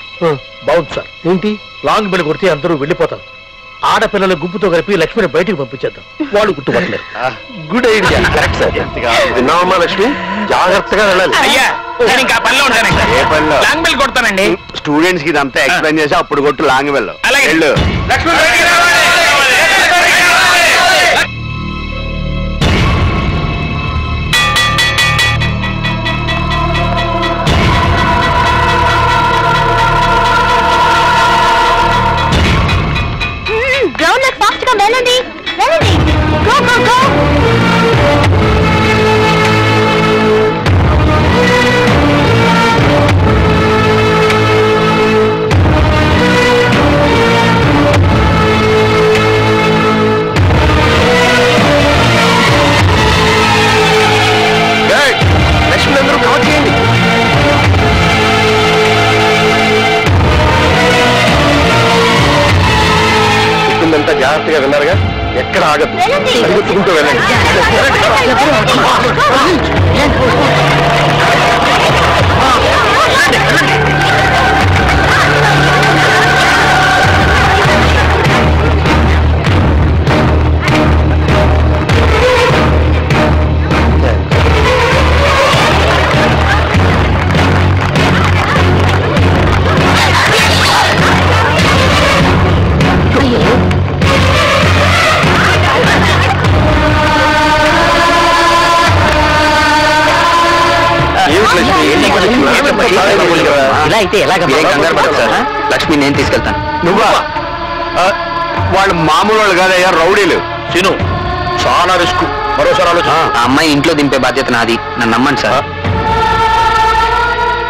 బాగుంది సార్. ఏంటి? లాంగ్ బెల్ కొడితే అందరూ వెళ్ళిపోతారు. ఆడపిల్లల గుంపుతో కలిపి లక్ష్మిని బయటికి పంపించేద్దాం, వాళ్ళు గుర్తుపట్టలేరు. Good idea. Correct sir. విన్నావమ్మా లక్ష్మి, జాగ్రత్తగా వెళ్ళాలి. అయ్యా నేను ఇంకా పనిలో ఉంటానండి. ఏ పనిలో? Long bell కొడతానండి. స్టూడెంట్స్ కి ఇదంతా ఎక్స్ప్లెయిన్ చేసి అప్పుడు కొట్టు లాంగ్ వెళ్ళు. అలాగే. వెళ్ళు. లక్ష్మి బయటికి రావాలి. గ్రౌండ్ లో ఫాస్ట్ గా వెళ్ళండి వెళ్ళండి. Go go go. లక్ష్మి అందరూ కవర్ చేయండి. చెప్పిందంతా జాగ్రత్తగా విన్నారుగా, ఎక్కడ ఆగదు, పరిగెత్తుకుంటూ వెళ్ళండి. ఇలా అయితే ఎలాగ? లక్ష్మి నేను తీసుకెళ్తాను. నువ్వా? వాళ్ళు మామూలు వాళ్ళు కాదయ్యా, రౌడీలు. తిను, చాలా రిస్క్. మరోసారి ఆలోచన. ఆ అమ్మాయి ఇంట్లో దింపే బాధ్యత నాది, నన్ను నమ్మండి సార్.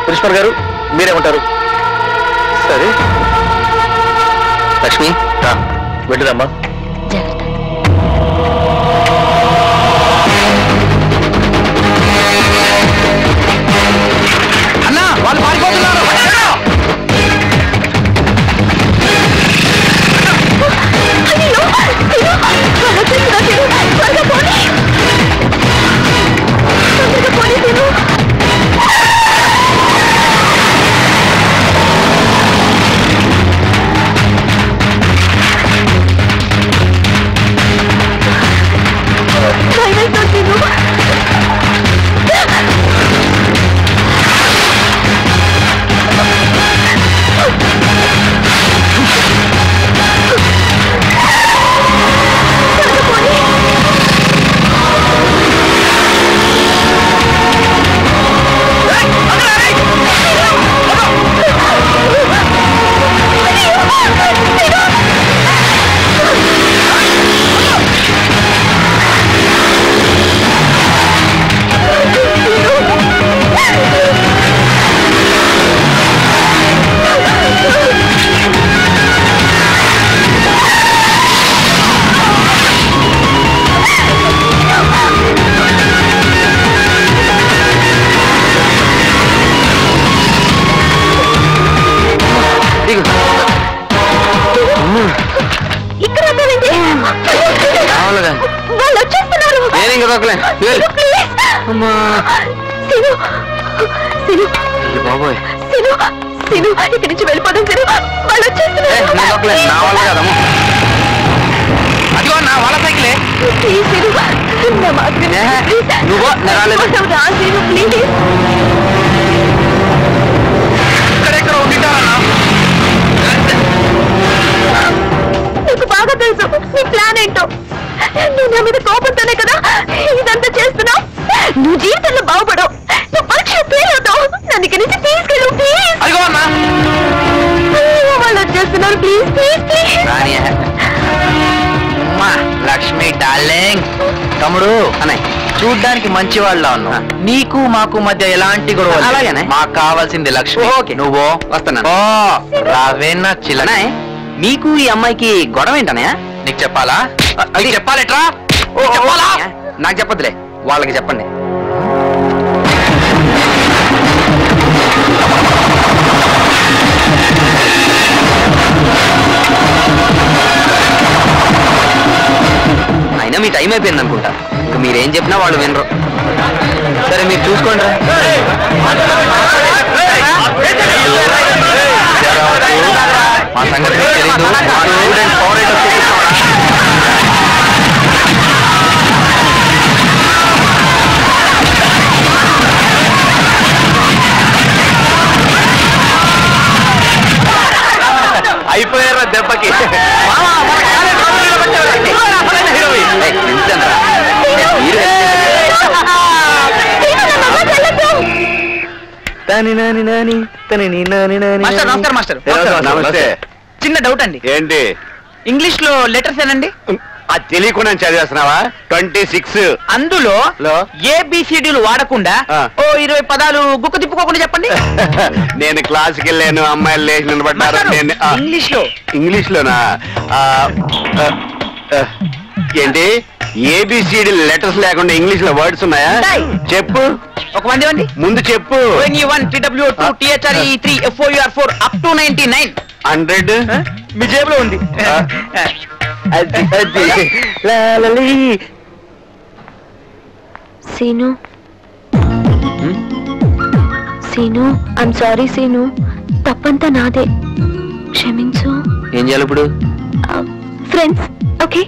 ప్రిన్సిపల్ గారు మీరేమంటారు? సరే లక్ష్మి వెళ్ళిరమ్మా. అన్నా వాళ్ళు పారిపోతున్నారు. వాళ్ళు వచ్చేస్తున్నారు. నేను ఇంకా దొక్కలే. బాబోయ్ సీను ఇక్కడి నుంచి వెళ్ళిపోదాం. సీను వాళ్ళు వచ్చేస్తున్నారు. నా వల్ల కదమ్మా. అదిగో నా వాళ్ళ సైకిలే. నువ్వు ప్లీజ్ ఇక్కడెక్కడ ఉండిటావన్నా? నీకు బాగా తెలుసు నీ ప్లాన్ ఏంటో. నువ్వు నా మీద కోపంతోనే కదా ఇదంతా చేస్తున్నావు. నువ్వు జీవితంలో బాగుపడవు, నువ్వు పరీక్ష ఫెయిల్ అవుతావు. నన్ను ఇక్కడి నుంచి తీసుకెళ్ళు ప్లీజ్. అదిగో అన్నా వాళ్ళు వచ్చేస్తున్నారు. Please please please. Lakshmi darling, తమ్ముడు అన్నయ్య చూడ్డానికి మంచి వాళ్ళ ఉన్నావు. నీకు మాకు మధ్య ఎలాంటి గొడవ అలాగేనే. మాకు కావాల్సింది లక్ష్మి. ఓకే. నువ్వు వస్తున్నాను. రావేనా చిల్లన? మీకు ఈ అమ్మాయికి గొడవ ఏంటనయా? నీకు చెప్పాలా? అది చెప్పాలెట్రా? చెప్పాలా? నాకు చెప్పదులే, వాళ్ళకి చెప్పండి. అయినా మీ టైం అయిపోయింది అనుకుంటా. ఇంకా మీరేం చెప్పినా వాళ్ళు వినరు. సరే మీరు చూసుకోండి. మా సంగతి తెలీదు. మాస్టర్ నమస్కారం మాస్టర్. నమస్తే. చిన్న డౌట్ అండి. ఏంటి? ఇంగ్లీష్ లో లెటర్స్ ఏనండి? అది తెలియకుండా చదివేస్తున్నావా? 26 అందులో ఏబిసిడీలు వాడకుండా ఓ 20 పదాలు గుక్క తిప్పుకోకుండా చెప్పండి. నేను క్లాస్కి వెళ్ళాను, అమ్మాయిలు లేచి నిలబడ్డారు. ఇంగ్లీష్ లో. ఇంగ్లీష్ లోనా? ఏంటి ఏబిసిడి లెటర్స్ లేకుండా ఇంగ్లీష్ లో వర్డ్స్ ఉన్నాయా? చెప్పు. ఒక వండి ముందు చెప్పు. TW2THRE3FOUR4 up to 99. 100 మీ జేబులో ఉంది. సీను సీను ఐమ్ సారీ సీను, తప్పంతా నాదే, క్షమించు. ఏం చేయాలి ఇప్పుడు? Friends okay?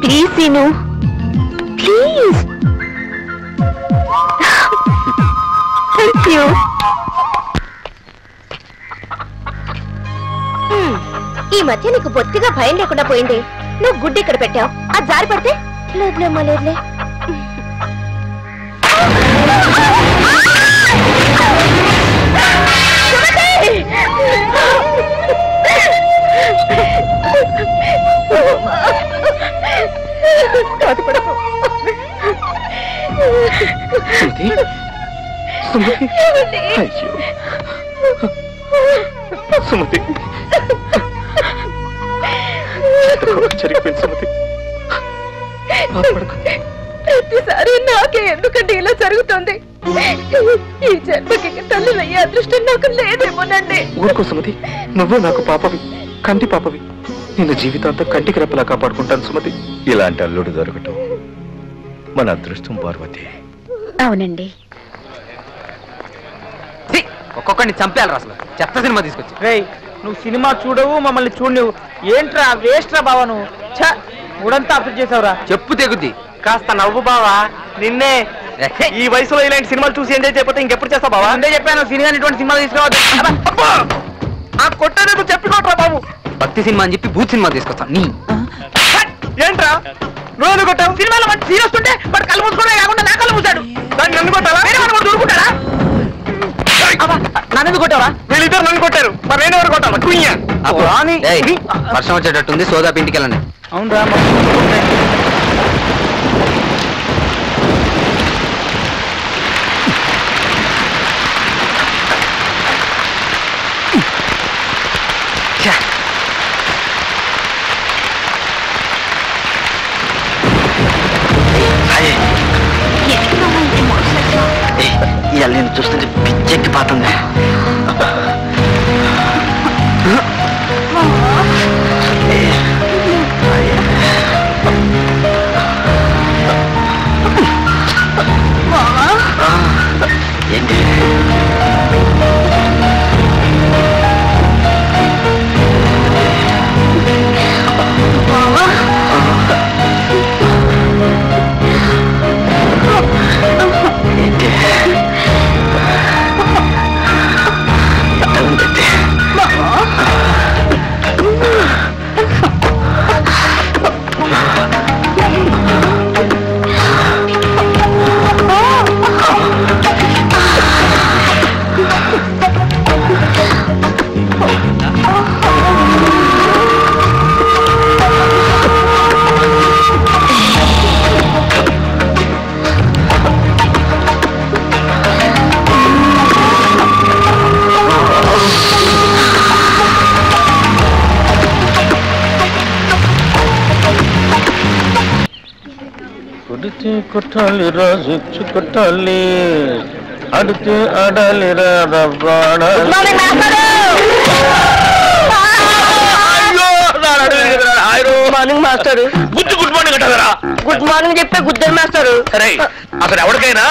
Please Seenu please. Thank you. ఈ మధ్య నీకు బొత్తిగా భయం లేకుండా పోయింది. నువ్వు గుడ్డి ఇక్కడ పెట్టావు, అది జారి పడితే లేదులేమ్మా లేదులే. సుమతి ప్రతిసారి నాకే ఎందుకంటే ఇలా జరుగుతుంది? ఈ జన్మకి తల్లులయ్యే అదృష్టం నాకు లేదేమోనండి. ఊరుకో సుమతి, నువ్వు నాకు పాపవి, కంటి పాపవి. నిన్ను జీవితాంతం కంటికి రెప్పలా కాపాడుకుంటాను సుమతి. ఇలాంటి అల్లుడు దొరకటం మన అదృష్టం పార్వతి. అవునండి. ఒక్కొక్కడిని చంపేయాలి అసలు. చెత్త సినిమా తీసుకొచ్చి. నువ్వు సినిమా చూడవు, మమ్మల్ని చూడవు. ఏంట్రా వేస్ట్రా బావా నువ్వు. ఊడంతా అప్డేట్ చేసావురా. చెప్పు తెగుద్ది. కాస్త నవ్వు బావా. నిన్నే ఈ వయసులో ఇలాంటి సినిమాలు చూసి ఎంజాయ్ చేయకపోతే ఇంకెప్పుడు చేస్తావు బావా? అంతే చెప్పాను, సినిమా ఇటువంటి సినిమాలు తీసుకురావద్దు. ఆ కొట్టేందుకు చెప్పుకోట్రా బాబు. భక్తి సినిమా అని చెప్పి భూత్ సినిమా తీసుకొస్తాను. నీ ఏంట్రా నువ్వు కొట్టావు? సినిమాలో మంచి సీన్ వస్తుంటే వాడు కళ్ళు మూసుకోవడం కాకుండా నా కళ్ళు మూసాడు. దాన్ని నన్ను కొట్టావా? వేరే వాడు కూడా దూరుకుంటారా? నన్ను కొట్టావా? వీళ్ళిద్దరు నన్ను కొట్టారు, మరి నేను ఎవరు కొట్టాలి? వర్షం వచ్చేటట్టుంది, సోదాపు ఇంటికి వెళ్ళండి. అవునరా ఇవాళ నేను చూస్తుంటే పిచ్చెక్కి పాతుంది. ఏంటి కొట్టాలి రాజు కొట్టాలి, అడితే ఆడాలి మార్నింగ్ మాస్టర్. గుడ్ మార్నింగ్ అంటారా? గుడ్ మార్నింగ్ చెప్పే గుద్దరు మాస్టర్. సరే, అసలు ఎవరికైనా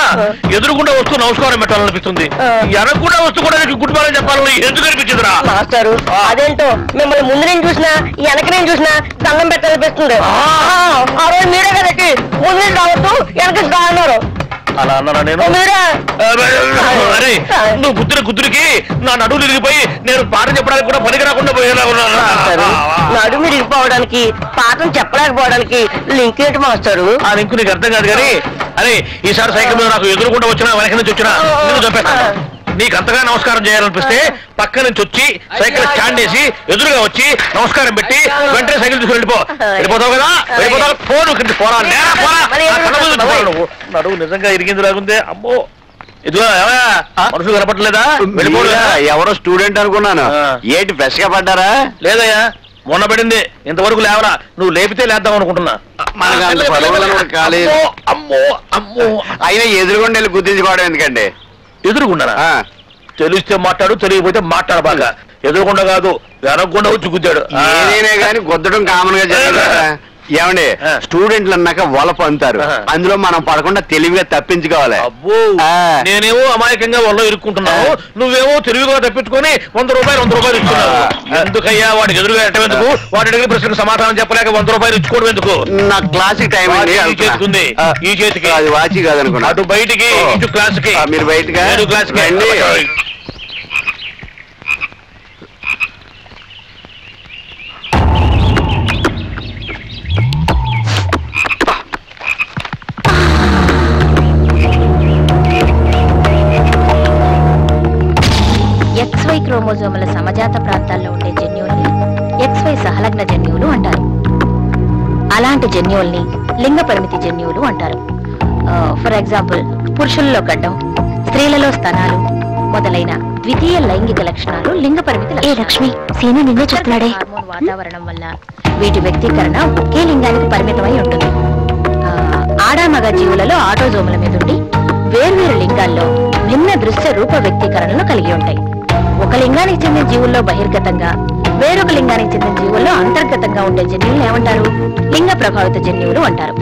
ఎదురుకుండా వస్తూ నమస్కారం పెట్టాలనిపిస్తుంది, ఎనకుండా వస్తూ కూడా నీకు గుడ్ మార్నింగ్ చెప్పాలని ఎందుకు అనిపించిందిరా? మాస్టారు అదేంటో మిమ్మల్ని ముందు నేను చూసినా వెనక నేను చూసినా దండం పెట్టాలనిపిస్తుంది. ఆ రోజు మీరే కదకి ముందు నుంచి రావద్దు వెనక రాన్నారు. అలా అన్నారా నేను? మీరే అరే నువ్వు గుద్దురికి నా నడువు తిరిగిపోయి నేను పాఠం చెప్పడానికి కూడా పనికి రాకుండా పోయేలా ఉన్నాను. నడుము విరిగిపోవడానికి పాఠం చెప్పలేకపోవడానికి లింక్ ఏంటి మాస్టారు? ఆ లింక్ నీకు అర్థం కాదు కానీ అరే ఈసారి సైకిల్ మీద నాకు ఎదురుకుండా వచ్చినా వెనక నుంచి వచ్చినా నేను చంపేస్తాను. నీకు అంతగా నమస్కారం చేయాలనిపిస్తే పక్క నుంచి వచ్చి సైకిల్ స్టాండ్ వేసి ఎదురుగా వచ్చి నమస్కారం పెట్టి వెంటనే సైకిల్ తీసుకుని వెళ్ళిపోతావు కదా. వెళ్ళిపోతావు పోను పోరా నడువు నిజంగా ఇరిగింది లాగుందే. అమ్మో ఇదిగో మనుషులు కనపడలేదా? వెళ్ళిపోలేదా? ఎవరో స్టూడెంట్ అనుకున్నాను. ఏంటి ఫ్రెష్ గా పడ్డారా? లేదయ్యా మొన్న పడింది ఇంతవరకు లేవరా. నువ్వు లేపితే లేద్దాం అనుకుంటున్నా. అమ్మో అమ్మో అయినా ఎదురుగుండా వెళ్ళి గుర్తించుకోవడం ఎందుకండి? ఎదురుగుండా తెలిస్తే మాట్లాడు, తెలియకపోతే మాట్లాడు. బాగా ఎదురుకుండా కాదు వెనకుండా వచ్చి గుద్దాడు. ఏదైనా కానీ గుద్దడం కామన్ గా జరుగుతుంది. ఏమండి స్టూడెంట్లు అన్నాక వలప అంటారు, అందులో మనం పడకుండా తెలివిగా తప్పించుకోవాలి. అబ్బో నేనేమో అమాయకంగా వల్ల ఇరుక్కుంటున్నావు, నువ్వేమో తెలివిగా తప్పించుకొని 100 రూపాయలు ఇస్తున్నావు. ఎందుకయ్యా వాడికి ఎదురుగా ఎట్టేందుకు? వాడి అడిగిన ప్రశ్నకు సమాధానం చెప్పలేక 100 రూపాయలు ఇచ్చుకోవడం ఎందుకు? నా క్లాస్ టైం ఈ చేతికి ఉంది, ఈ చేతికి. అది వాచి కాదనుకున్నా. అటు బయటికి ఇటు క్లాస్ కి. మీరు బయటగా క్లాస్ కి. XY క్రోమోజోముల సమజాత ప్రాంతాల్లో ఉండే జన్యువుల్ని XY సహలగ్న జన్యువులు అంటారు. అలాంటి జన్యువుల్ని లింగ పరిమితి జన్యువులు అంటారు. ఫర్ ఎగ్జాంపుల్ పురుషుల్లో గడ్డం, స్త్రీలలో స్తనాలు మొదలైన ద్వితీయ లైంగిక లక్షణాలు లింగ పరిమితి. ఏ లక్ష్మి, సీను నిన్నే చెప్తున్నాడే. హార్మోన్ వాతావరణం వల్ల వీటి వ్యక్తీకరణ ఒకే లింగానికి పరిమితమై ఉంటుంది. ఆడామగ జీవులలో ఆటోజోముల మీద ఉండి వేర్వేరు లింగాల్లో భిన్న దృశ్య రూప వ్యక్తీకరణలు కలిగి ఉంటాయి. ఒక లింగానికి చెందిన జీవుల్లో బహిర్గతంగా, వేరొక లింగానికి చెందిన జీవుల్లో అంతర్గతంగా ఉండే జన్యువులు ఏమంటారు? లింగ ప్రభావిత జన్యువులు అంటారు.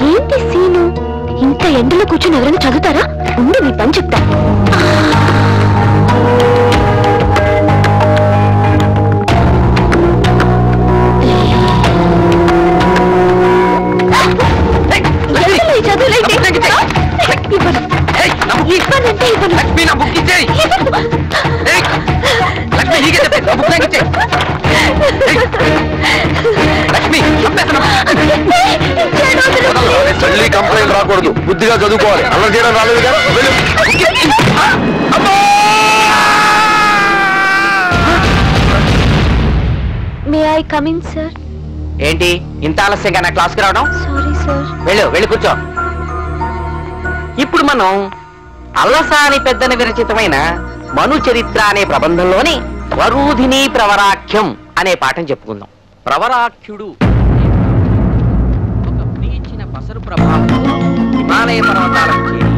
ఏంటి సీను, ఇంత ఎండలో కూర్చొని ఎవరైనా చదువుతారా? ఉండి నీ పని చెప్తా. తల్లి కంప్లైంట్ రాకూడదు, బుద్ధిగా చదువుకోవాలి. అలా చేయడం రాలేదుగా. May I come in sir? ఏంటి ఇంత ఆలస్యంగా నా క్లాస్కి రావడం? Sorry sir. వెళ్ళి కూర్చో. ఇప్పుడు మనం అల్లసాని పెద్దన విరచితమైన మను చరిత్ర అనే ప్రబంధంలోని వరూధిని ప్రవరాఖ్యం అనే పాఠం చెప్పుకుందాం. ప్రవరాఖ్యుడు ఒక ప్రీచిన పసరు ప్రభావం హిమాలయ పర్వతాలకు చేరి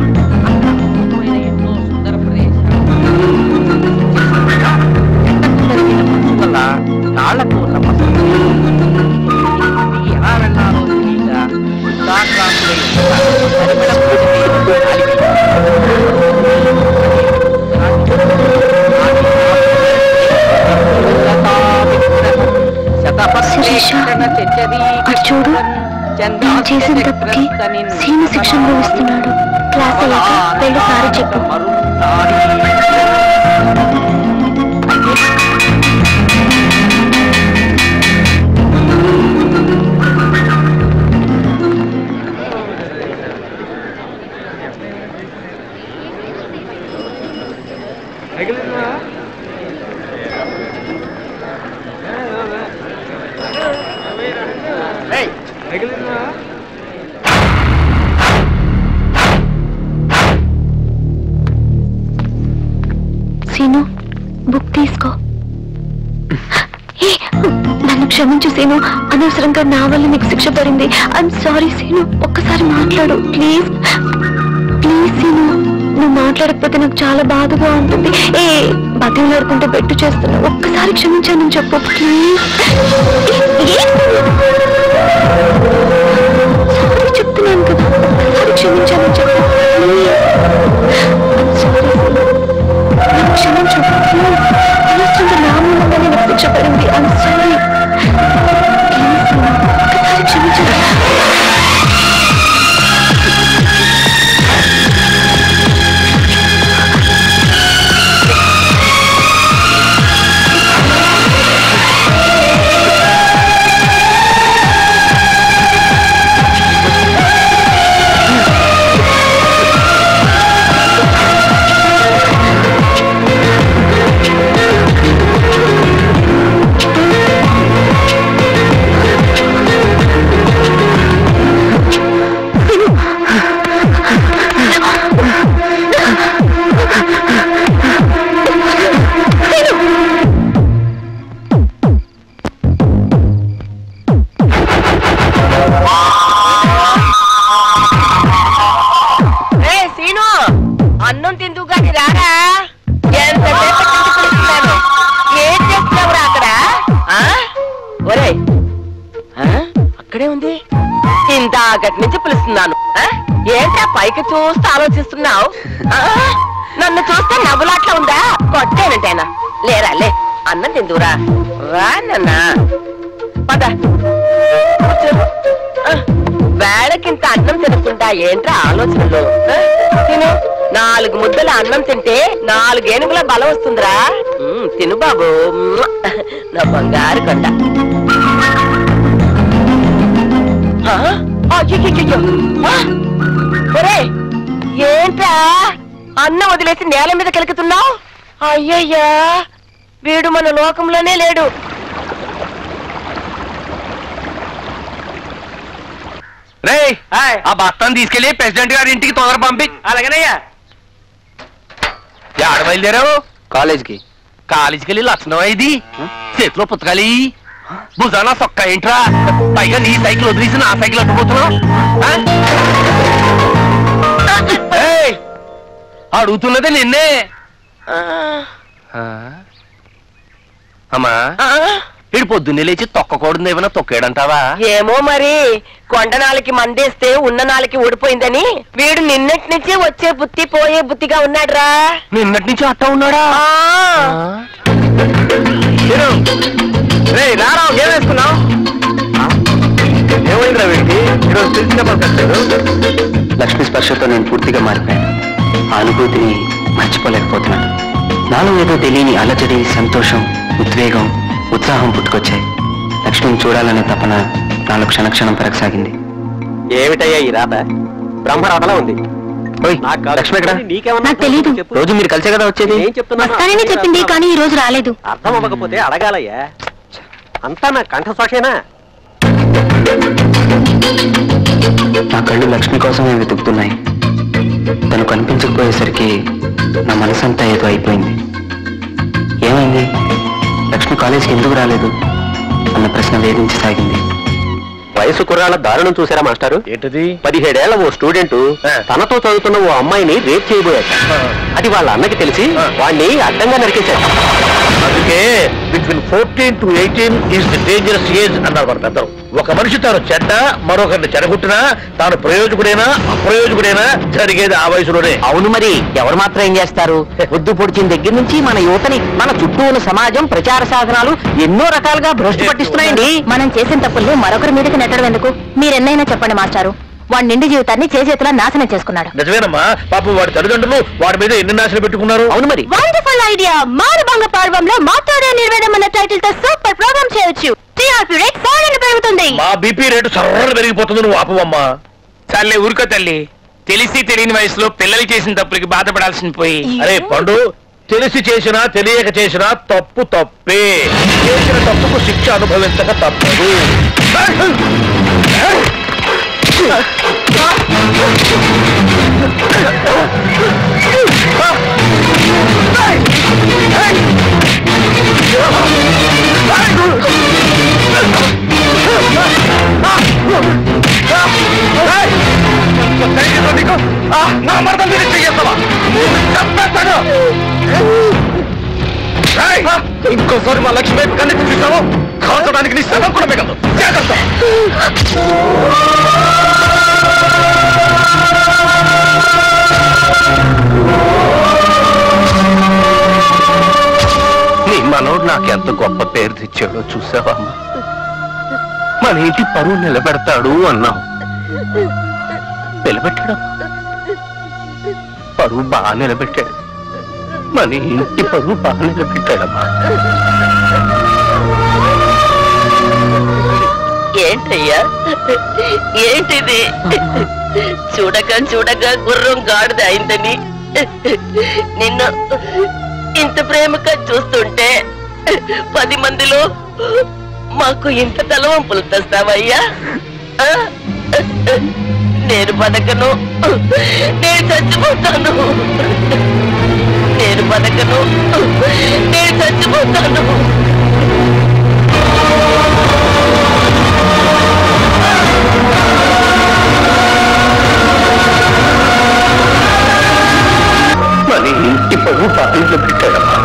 అక్కడ ఎన్నో సుందర ప్రదేశాలు వల్ల కాళ్లకు ఉన్న పసరు ఎలా వెళ్ళాలో తెలియక చూడు, నేను చేసిన తప్పుకి సీను శిక్ష అనుభవిస్తున్నాడు. క్లాస్ అయ్యాక వెళ్ళి సారీ చెప్పు. సీను, బుక్ తీసుకో. నన్ను క్షమించు సీను, అనవసరంగా నా వల్ల నీకు శిక్ష పడింది. ఐఎమ్ సారీ సీను, ఒక్కసారి మాట్లాడు ప్లీజ్. ప్లీజ్ సీను, నువ్వు మాట్లాడకపోతే నాకు చాలా బాధగా ఉంటుంది. బతిలాడుకుంటే బెట్టు చేస్తున్నా, ఒక్కసారి క్షమించానని చెప్పు ప్లీజ్. చెప్తున్నాను కదా, ఒక్కసారి క్షమించానని చెప్పు క్షమించు. నా మూలంగానే నాకు శిక్ష పడింది. ఐమ్ సారీ, ఒక్కసారి క్షమించు. అన్నం తిందుకు కానీ రారా, ఎంతసేపు పిలుస్తున్నాను, ఏం చేస్తున్నావురా అక్కడ? ఒరే అక్కడే ఉంది, ఇందాకటి నుంచి పిలుస్తున్నాను. ఏంటా పైకి చూస్తూ ఆలోచిస్తున్నావు? నన్ను చూస్తే నవ్వులాట్లా ఉందా? కొట్టేనంటేనా? లేరా లే, అన్నం తిందురా రా నాన్న, పద వేళకింత అన్నం తినకుండా ఏంట్రా ఆలోచనలు? తిను, 4 ముద్దల అన్నం తింటే 4 ఏనుగుల బలం వస్తుందిరా. తిను బాబు, నా బంగారు కొండ. ఒరే ఏంట్రా అన్నం వదిలేసి నేల మీద కెలుకుతున్నావు? అయ్యయ్యా, వీడు మన లోకంలోనే లేడు. రే ఆ బస్తాను తీసుకెళ్లి ప్రెసిడెంట్ గారి ఇంటికి తొందర పంపి. అలాగేనయ్యా. ఆడ బయలుదేరావు? కాలేజీకి. కాలేజీకి వెళ్ళి లక్షణం ఇది చేతిలో పుస్తకాలి, భుజానా సొక్క ఏంట్రా? పైగా నీ సైకిల్ వదిలేసి నా సైకిల్ అడ్డుపోతున్నావు. అడుగుతున్నదే నిన్నే. అమ్మా వీడు పొద్దున్నే లేచి తొక్కకూడదు ఏమైనా తొక్కాడంటావా? ఏమో మరి, కొండ నాలకి మందేస్తే ఉన్న నాలకి ఊడిపోయిందని వీడు నిన్నటి నుంచి వచ్చే బుత్తి పోయే బుత్తిగా ఉన్నాడురా. నిన్నటి నుంచి అట్టా ఉన్నాడా? రారా, ఏం వేసుకున్నావు? ఏమైందిరా వీడికి? ఈరోజు తెలిసిన లక్ష్మి స్పర్శతో నేను పూర్తిగా మారిపోయాను. ఆ అనుభూతిని మర్చిపోలేకపోతున్నాను. నాలో ఏదో తెలియని అలజడి, సంతోషం, ఉద్వేగం, ఉత్సాహం పుట్టుకొచ్చాయి. లక్ష్మిని చూడాలనే తపన నాలో క్షణక్షణం పెరగసాగింది. ఏమిటయ్యా ఈ రాత? బ్రహ్మరాతలా ఉంది. లక్ష్మి ఎక్కడ? నాకు తెలీదు. రోజు మీరు కలిసే కదా వచ్చేది? వస్తానని చెప్పింది, కానీ ఈ రోజు రాలేదు. అర్థం అవ్వకపోతే అడగాలయ్యా, అంతా నా కంఠశోషేనా? నా కళ్ళు లక్ష్మి కోసమే వెతుకుతున్నాయి. తను కనిపించకపోయేసరికి నా మనసంతా ఏదో అయిపోయింది. ఏమైంది? లక్ష్మి కాలేజీకి ఎందుకు రాలేదు అన్న ప్రశ్న వేధించసాగింది. వయసు కుర్రాళ్ళ దారుణం చూసారా మాస్టారు? ఏంటిది? 17 ఏళ్ల ఓ స్టూడెంట్ తనతో చదువుతున్న ఓ అమ్మాయిని రేప్ చేయబోయాట. అది వాళ్ళ అన్నకి తెలిసి వాడిని అడ్డంగా నరికేశాడు. అందుకే between 14 to 18 is the dangerous age అన్నారు మన పెద్దలు. ఒక మనిషి తాను చెడ్డ మరొకరిని చెడగొట్టినా తాను ప్రయోజకుడైనా అప్రయోజకుడైనా జరిగేది ఆ వయసులోనే. అవును, మరి ఎవరు మాత్రం ఏం చేస్తారు? పొద్దు పొడిచిన దగ్గర నుంచి మన యువతని, మన చుట్టూ ఉన్న సమాజం, ప్రచార సాధనాలు ఎన్నో రకాలుగా భ్రష్టు పట్టిస్తున్నాయండి. మనం చేసిన తప్పుల్లో మరొకరి మీదకి నెట్టడం ఎందుకు? మీరెన్నైనా చెప్పండి మాస్టారు, వాడి నిండి జీవితాన్ని చేతులా నాశనం చేసుకున్నాడు. నిజమేనమ్మా, పాపం వాడి తల్లిదండ్రులు వాడి మీద ఎన్ని నాశనం పెట్టుకున్నారు. అవును మరి. Wonderful idea. మారుభంగ పర్వంలో మాట్లాడే నిర్వేదం అన్న టైటిల్ తో సూపర్ ప్రోగ్రామ్ చేయొచ్చు. టీఆర్పీ రేట్ 4 పెరుగుతుంది. మా బీపీ రేటు సర్రలు పెరిగిపోతుంది. నువ్వు ఆపవమ్మా. చాలే ఊరుకో తల్లి. తెలిసి తెలియని వయసులో పిల్లలు చేసిన తప్పులకి బాధపడాల్సిన పోయి. అరే పండు, తెలిసి చేసినా తెలియక చేసినా తప్పు తప్పే. చేసిన తప్పుకు శిక్ష అనుభవించక తప్పదు. నా మరణం చేస్తావా? లక్ష్మి వైపు కన్నెత్తి చూసావు కాల్చడానికి నీ శవం కూడా మిగలదు. జాగ్రత్త. నీ మనోడు నాకెంత గొప్ప పేరు తెచ్చాడో చూసావమ్మా. మన ఇంటి పరువు నిలబెడతాడు అన్నావు. నిలబెట్టాడు. పరువు బాగా నిలబెట్టాడు. మన ఇంటి పరువు బాగా నిలబెట్టాడమ్మా. ఏంటయ్యా ఏంటిది? చూడక గుర్రం గాడిద అయిందని నిన్ను ఇంత ప్రేమగా చూస్తుంటే 10 మందిలో మాకు ఇంత తలవంపులు తెస్తావయ్యా? నేను బతకను, నేను చచ్చిపోతాను. నేను బతకను, నేను చచ్చిపోతాను. మన ఇంటి పరువు బాగా పెట్టాడమ్మా.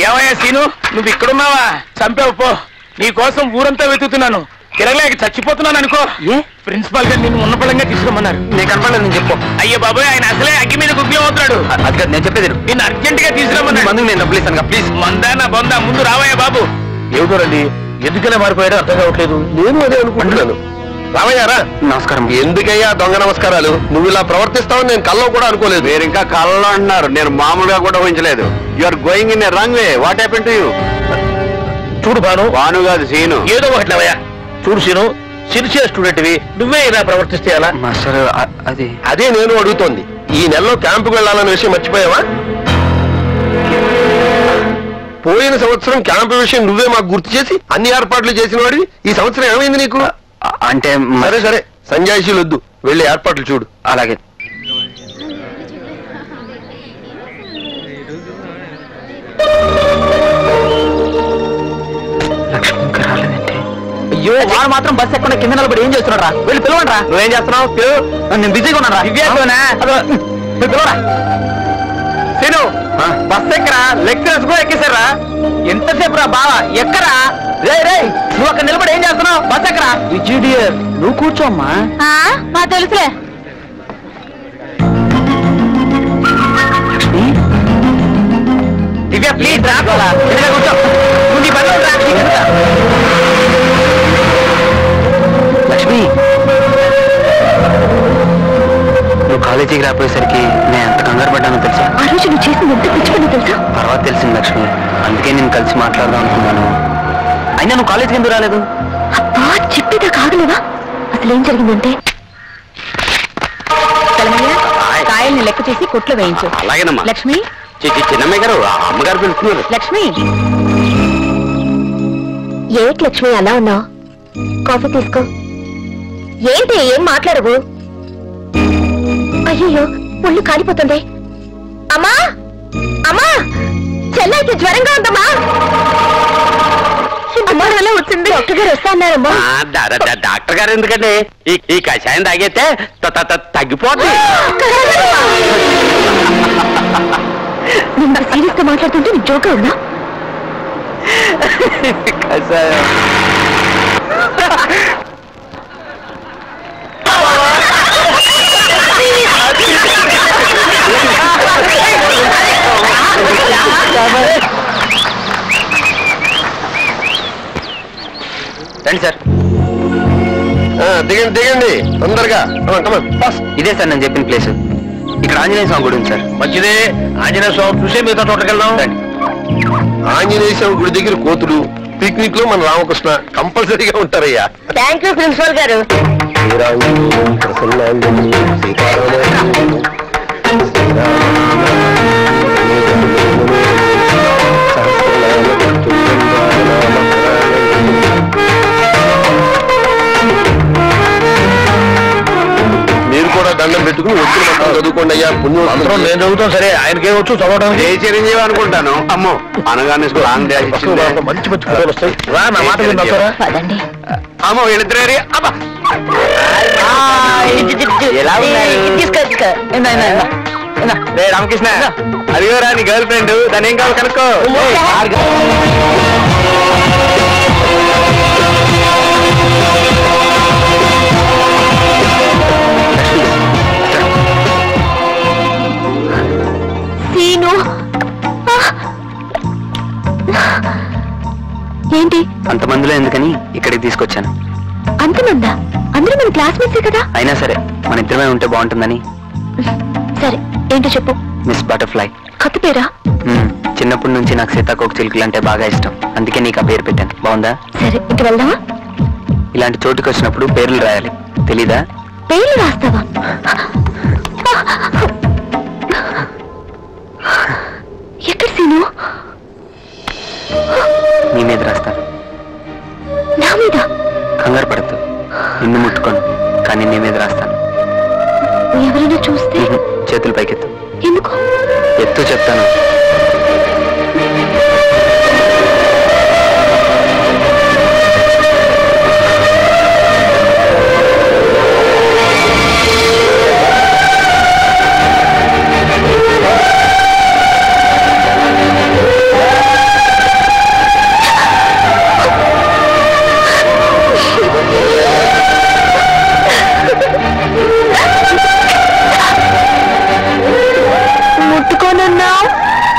ఏమయ్యా సీను, నువ్వు ఇక్కడున్నావా? చంపావు పో. నీ కోసం ఊరంతా వెతుకుతున్నాను, తిరగలేక చచ్చిపోతున్నాను అనుకో. ప్రిన్సిపాల్ గారు నిన్ను ఉన్నపడంగా తీసుకురమ్మన్నారు. నీకు కనపడలేదు నేను చెప్పు. అయ్యో బాబాయ్, ఆయన అసలే అగ్గి మీద గుగ్గిలం అవుతున్నాడు. అది కాదు నేను చెప్పేది. నిన్ను అర్జెంట్ గా తీసుకురమ్మన్నాడు. మందుకు నేను డబ్బులు ఇస్తాను ప్లీజ్. మందానా బొందా, ముందు రావయ్యా బాబు. ఏమిటోరండి, ఎందుకనే మారిపోయాడో అర్థం కావట్లేదు. నేను అదే అనుకుంటున్నాను. రామయ్యారా? నమస్కారం. ఎందుకయ్యా దొంగ నమస్కారాలు? నువ్వు ఇలా ప్రవర్తిస్తావని నేను కల్లో కూడా అనుకోలేదు. మీరు ఇంకా కళ్ళలో అంటున్నారు, నేను మామూలుగా కూడా ఊహించలేదు. You are going in a wrong way. What happen to you? చూడు భాను కాదు సీను. ఏదో ఒకటి లేవయ్యా. చూడు సీను, సిన్సియర్ స్టూడెంట్వి నువ్వే ఇలా ప్రవర్తిస్తే ఎలా? మాస్టర్ అదే నేను అడుగుతోంది. ఈ నెలలో క్యాంపుకు వెళ్ళాలన్న విషయం మర్చిపోయావా? పోయిన సంవత్సరం క్యాంపు విషయం నువ్వే మాకు గుర్తు చేసి అన్ని ఏర్పాట్లు చేసిన వాడివి. ఈ సంవత్సరం ఏమైంది నీకు? అంటే సరే సరే, సంజాయిషీలు వద్దు, వెళ్ళి ఏర్పాట్లు చూడు. అలాగే. లక్ష్మి ఇంకా రాలేదంటే. అయ్యో, వాడు మాత్రం బస్ ఎక్కడ కింద నిలబడి ఏం చేస్తున్నారా? వెళ్ళి పిలవండి రా. నువ్వేం చేస్తున్నావు? నేను బిజీగా ఉన్నారా? పిలవరా సీను. బస్ ఎక్కరా? లెక్చరర్స్ కూడా ఎక్కేశారా? ఎంతసేపు రా బావా, ఎక్కరా? రే రే, నువ్వు అక్కడ నిలబడి ఏం చేస్తున్నావు? బస్ ఎక్కరా? విజయ్, నువ్వు కూర్చోమ్మా. మా తెలుసులే. దివ్య ప్లీజ్ రా, కూర్చో. నువ్వు నీ పని రా. లక్ష్మి, నువ్వు కాలేజీకి రాపోయేసరికి నేను ఎంత కంగారు పడ్డానో తెలుసా? ఆ రోజు నువ్వు చేసింది ఎంత పిచ్చిపని తెలుసా? తర్వాత తెలిసింది లక్ష్మి. అందుకే నేను కలిసి మాట్లాడదాం అనుకున్నాను. అయినా నువ్వు కాలేజీకి ఎందుకు రాలేదు? అబ్బా, చెప్పేదా కాగలేవా? అసలు ఏం జరిగిందంటే, కాయల్ని లెక్క చేసి కొట్లో వేయించు. అలాగేనమ్మా. లక్ష్మి, చిన్నమ్మాయి గారు, అమ్మగారు పిలుస్తున్నారు. లక్ష్మి. ఏంటి లక్ష్మి అలా ఉన్నావు? కాఫీ తీసుకో. ఏంటి ఏం మాట్లాడవు? అయ్యో, ఒళ్ళు కాలిపోతుంది. అమ్మా అమ్మా, చెల్లైతే జ్వరంగా ఉందమ్మా. అలా వచ్చింది. డాక్టర్ గారు వస్తా అన్నారమ్మా. డాక్టర్ గారు ఎందుకంటే ఈ కషాయం తాగితే తగ్గిపోద్ది. నేను సీరియస్ గా మాట్లాడుతుంటే నీకు జోకా ఉందా? రండి సార్. దిగండి దిగండి తొందరగా. ఇదే సార్ నేను చెప్పిన ప్లేస్. ఇక్కడ ఆంజనేయ స్వామి గుడి ఉంది సార్. మంచిదే, ఆంజనేయ స్వామి చూసే మిగతా తోటకి వెళ్దాం. ఆంజనేయ స్వామి గుడి దగ్గర కోతులు, పిక్నిక్ లో మన రామకృష్ణ కంపల్సరీగా ఉంటారయ్యా. థ్యాంక్ యూ ప్రిన్సిపల్ గారు. మీరు కూడా దండం పెట్టుకుని వచ్చిన మంత్రం చదువుకోండి అయ్యా. పుణ్యం మంత్రం నేను చదువుతాం. సరే, ఆయనకేమొచ్చు చదవడానికి? ఏ చిరంజీవి అనుకుంటాను. అమ్మో అనగానే మంచి మంచి ఫోటోలు వస్తాయి. రా, నా మాట విన్నారా? అమ్మో వీళ్ళిద్దరే. ఎలా రామకృష్ణ, అదిగోరా నీ గర్ల్ ఫ్రెండ్. దాని ఏం కావాలి కనుక్కో. ఏంటి అంతమందిలో ఎందుకని ఇక్కడికి తీసుకొచ్చాను. అంతమందా? అందరూ మన క్లాస్మేట్సే కదా. అయినా సరే మన ఇద్దరమే ఉంటే బాగుంటుందని. సరే ఏంటో చెప్పు. Miss butterfly. కొత్త పేరా? చిన్నప్పటి నుంచి నాకు సీతాకోక చిలుకలు అంటే బాగా ఇష్టం. అందుకే నీకు ఆ పేరు పెట్టాను. బాగుందా? సరే ఇంక వెళ్దామా? ఇలాంటి చోటుకి వచ్చినప్పుడు పేర్లు రాయాలి, తెలీదా? పేర్లు రాస్తావా? ఎక్కడ సీను? నీ మీద రాస్తాను. నా మీద? కంగారు పడద్దు, నిన్ను ముట్టుకోను, కానీ నీ మీద రాస్తాను. ఎవరైనా చూస్తే? చేతులు పైకెత్తు. ఎందుకు? ఎత్తు చెప్తాను.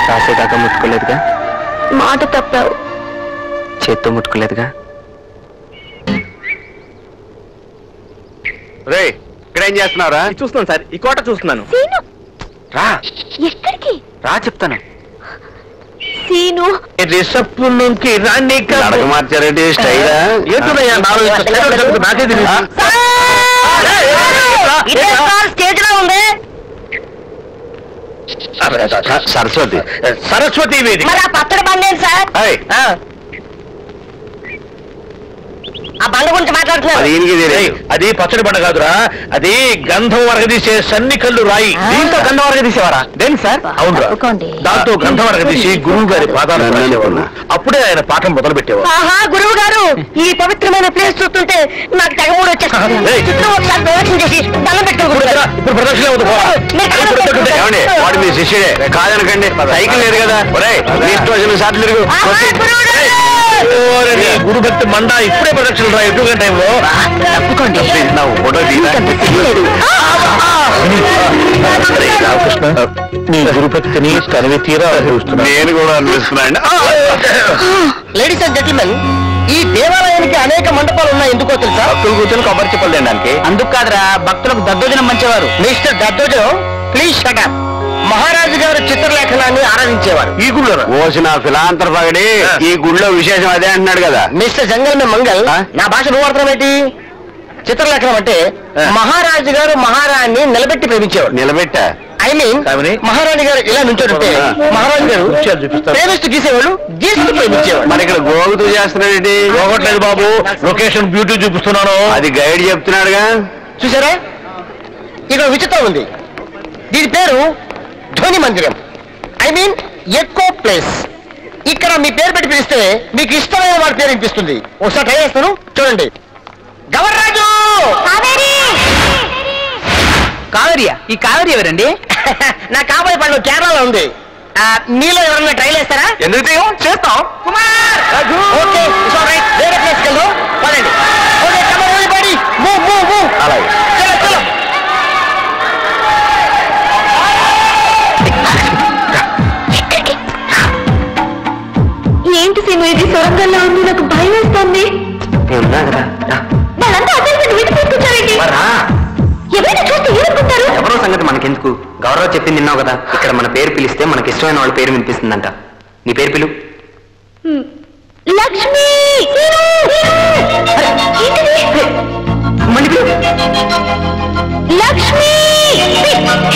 రాసేదాకా ముట్టుకోలేదుగా. మాట తప్పావు. చేత్తో ముట్టుకోలేదుగా. రే, ఇక్కడ ఏం చేస్తున్నారా? చూస్తున్నాను సార్, ఈ కోట చూస్తున్నాను. రా. ఎక్కడికి రా చెప్తాను. సీను రిసప్కి రాణి మార్చారంటే స్టైల్ ఏంటున్నాయా? నాకే తెలియదు. స్టేజ్ లో ఉంది. సరస్వతి. సరస్వతి వేదిక. మరి ఆ పచ్చడి బండి సార్? ఆ బండ గురించి మాట్లాడుతున్నారు. అది పచ్చడి బండ కాదురా, అది గంధం వరగదీసే సన్ని కళ్ళు రాయి. దీంతో గంధం వరగదీసేవారా? దేనికి సార్? అవునురా, దాంతో గంధం వరగదీసి గురువు గారి పాదాలు రాసేవాళ్ళు. అప్పుడే ఆయన పాఠం మొదలు పెట్టేవారు. ఆహా, గురువు గారు, ఈ పవిత్రమైన ప్లేస్ చూస్తుంటే నాకు తెగమూడు వచ్చేస్తుంది. చుట్టూ ఒకసారి ప్రదక్షిణ చేసి దండం పెట్టుకోకూడదు. ఇప్పుడు ప్రదక్షిణ ఏమండి, వాడు మీ శిష్యుడే కాదనకండి. సైకిల్ లేదు కదా. మీ ఇష్టం వచ్చిన సార్లు తిరుగు. గురు భక్తి మండ ఇప్పుడే ప్రదక్షిణ రా. ఎప్పుడు టైంలో తప్పుకోండి. రామకృష్ణ, నీ గురుభక్తిని తనవి తీరా అనుభవిస్తున్నా. నేను కూడా అనిపిస్తున్నాను. లేడీస్ అండ్ జెంటిల్మెన్, ఈ దేవాలయానికి అనేక మండపాలు ఉన్నాయి. ఎందుకో తెలుసా? భక్తులు కూర్చొని కొబ్బరి చెప్పలు తినడానికి. అందుకు కాదురా, భక్తులకు దద్దోజనం మంచివారు. మిస్టర్ దద్దోజనం, ప్లీజ్ షట్ అప్. మహారాజు గారు చిత్రలేఖనాన్ని ఆరాధించేవారు. ఈ గుళ్ళో ఓసిన ఫిలాంతర్ పగడి ఈ గుళ్ళో విశేషం అదే అంటున్నాడు కదా. మిస్టర్ జంగల్ మే మంగల్, నా భాష నువ్వు అర్థం ఏంటి? చిత్రలేఖనం అంటే మహారాజు గారు మహారాణి నిలబెట్టి ప్రేమించేవాడు. నిలబెట్టా ఐ మీన్ మహారాణి గారు ఇలా నుంచోడుంటే మహారాజు గారు ప్రేమిస్తూ గీసేవాడు, గీస్తూ ప్రేమించేవాడు. మరి ఇక్కడ గోగుతూ చేస్తున్నాడు. పోగొట్టలేదు బాబు, లొకేషన్ బ్యూటీ చూపిస్తున్నాను. అది గైడ్ చెప్తున్నాడుగా. చూసారా, ఇక్కడ విచిత్రం ఉంది. దీని పేరు ధ్వని మందిరం, ఐ మీన్ ఎకో ప్లేస్. ఇక్కడ మీ పేరు పెట్టి పిలిస్తే మీకు ఇష్టమైన వాడి పేరు వినిపిస్తుంది. ఒకసారి ట్రై చేస్తాను, చూడండి. గవర్రాజు. కావేరియా? ఈ కావేరి ఎవరండి? నా కాబోయే పండు కేరళలో ఉంది. మీలో ఎవరన్నా ట్రై చేస్తారా? ఎందుకు చేస్తాం. కుమార్, ఓకే, ఏంటి సీను ఇది సొరంగంలో ఉంది, నాకు భయం వేస్తుంది. ఉన్నా కదా వాళ్ళంతా అసలు వీటి తీసుకొచ్చారండి. ఎవరైనా చూస్తే ఏమనుకుంటారు? ఎవరో సంగతి మనకెందుకు, గౌరవ్ చెప్పింది విన్నావు కదా, ఇక్కడ మన పేరు పిలిస్తే మనకి ఇష్టమైన వాళ్ళ పేరు వినిపిస్తుందంట. నీ పేరు పిలు. లక్ష్మి. మళ్ళీ పిలు. లక్ష్మి.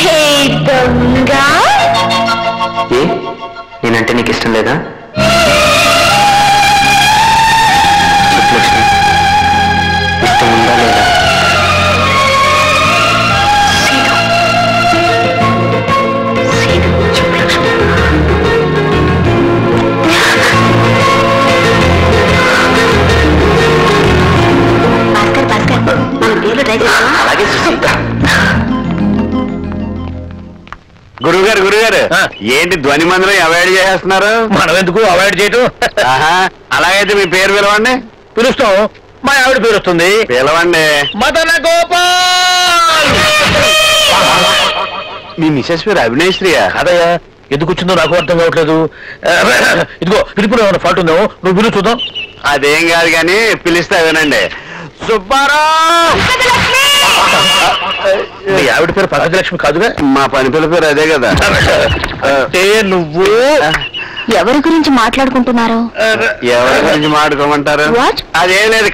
హే దొంగ. ఏ నేనంటే నీకు ఇష్టం లేదా? లక్ష్మి ఇష్టం ఉందా లేదా? చెప్పు లక్ష్మి. భాస్కర్ మనం పేర్లు ట్రై చేస్తాం. అలాగే చూసి. గురుగారు ఏంటి ధ్వని మందిరం అవాయిడ్ చేసేస్తున్నారు? మనం ఎందుకు అవాయిడ్ చేయటం? అలాగైతే మీ పేరు పిలవండి. పిలుస్తాం. మా ఆవిడ పేరు వస్తుంది. పిలవండి. మదన గోపాల్. మీ మిసెస్ పేరు అవినేశ్వరియా? అదయ్యా, ఎందుకు వచ్చిందో నాకు అర్థం కావట్లేదు. ఇదిగో పిలుపులో ఏమైనా ఫాల్ట్ ఉందేమో, నువ్వు పిలువు చూద్దాం. అదేం కాదు కానీ పిలిస్తే వినండి. సుబ్బారావు. మీ ఆవిడ పేరు పరాజలక్ష్మి కాదుగా? మా పని పిల్ల పేరు అదే కదా. నువ్వు ఎవరి గురించి మాట్లాడుకుంటున్నారు? ఎవరి గురించి మాట్లాడుకోమంటారు? అదేం లేదు.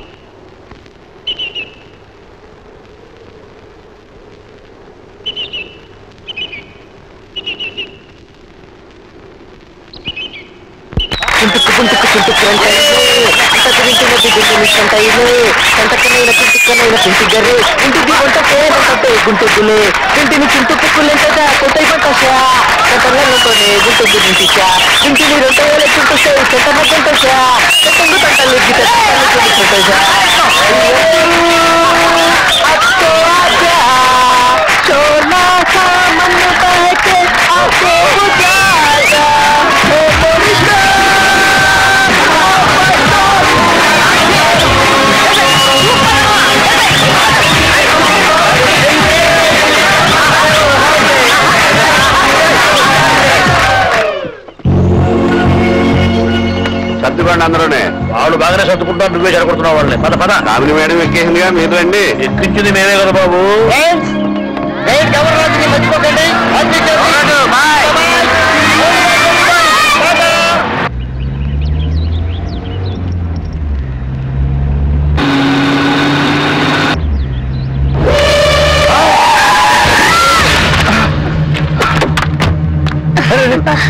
సర్దుకోండి అందరూనే. వాళ్ళు బాగానే సర్దుకుంటారు, నువ్వే జరగొడుతున్నావు వాళ్ళని. పద పద. కామిని మేడం ఎక్కేసిందిగా మీరు రండి. ఎక్కించింది మేమే కదా బాబు.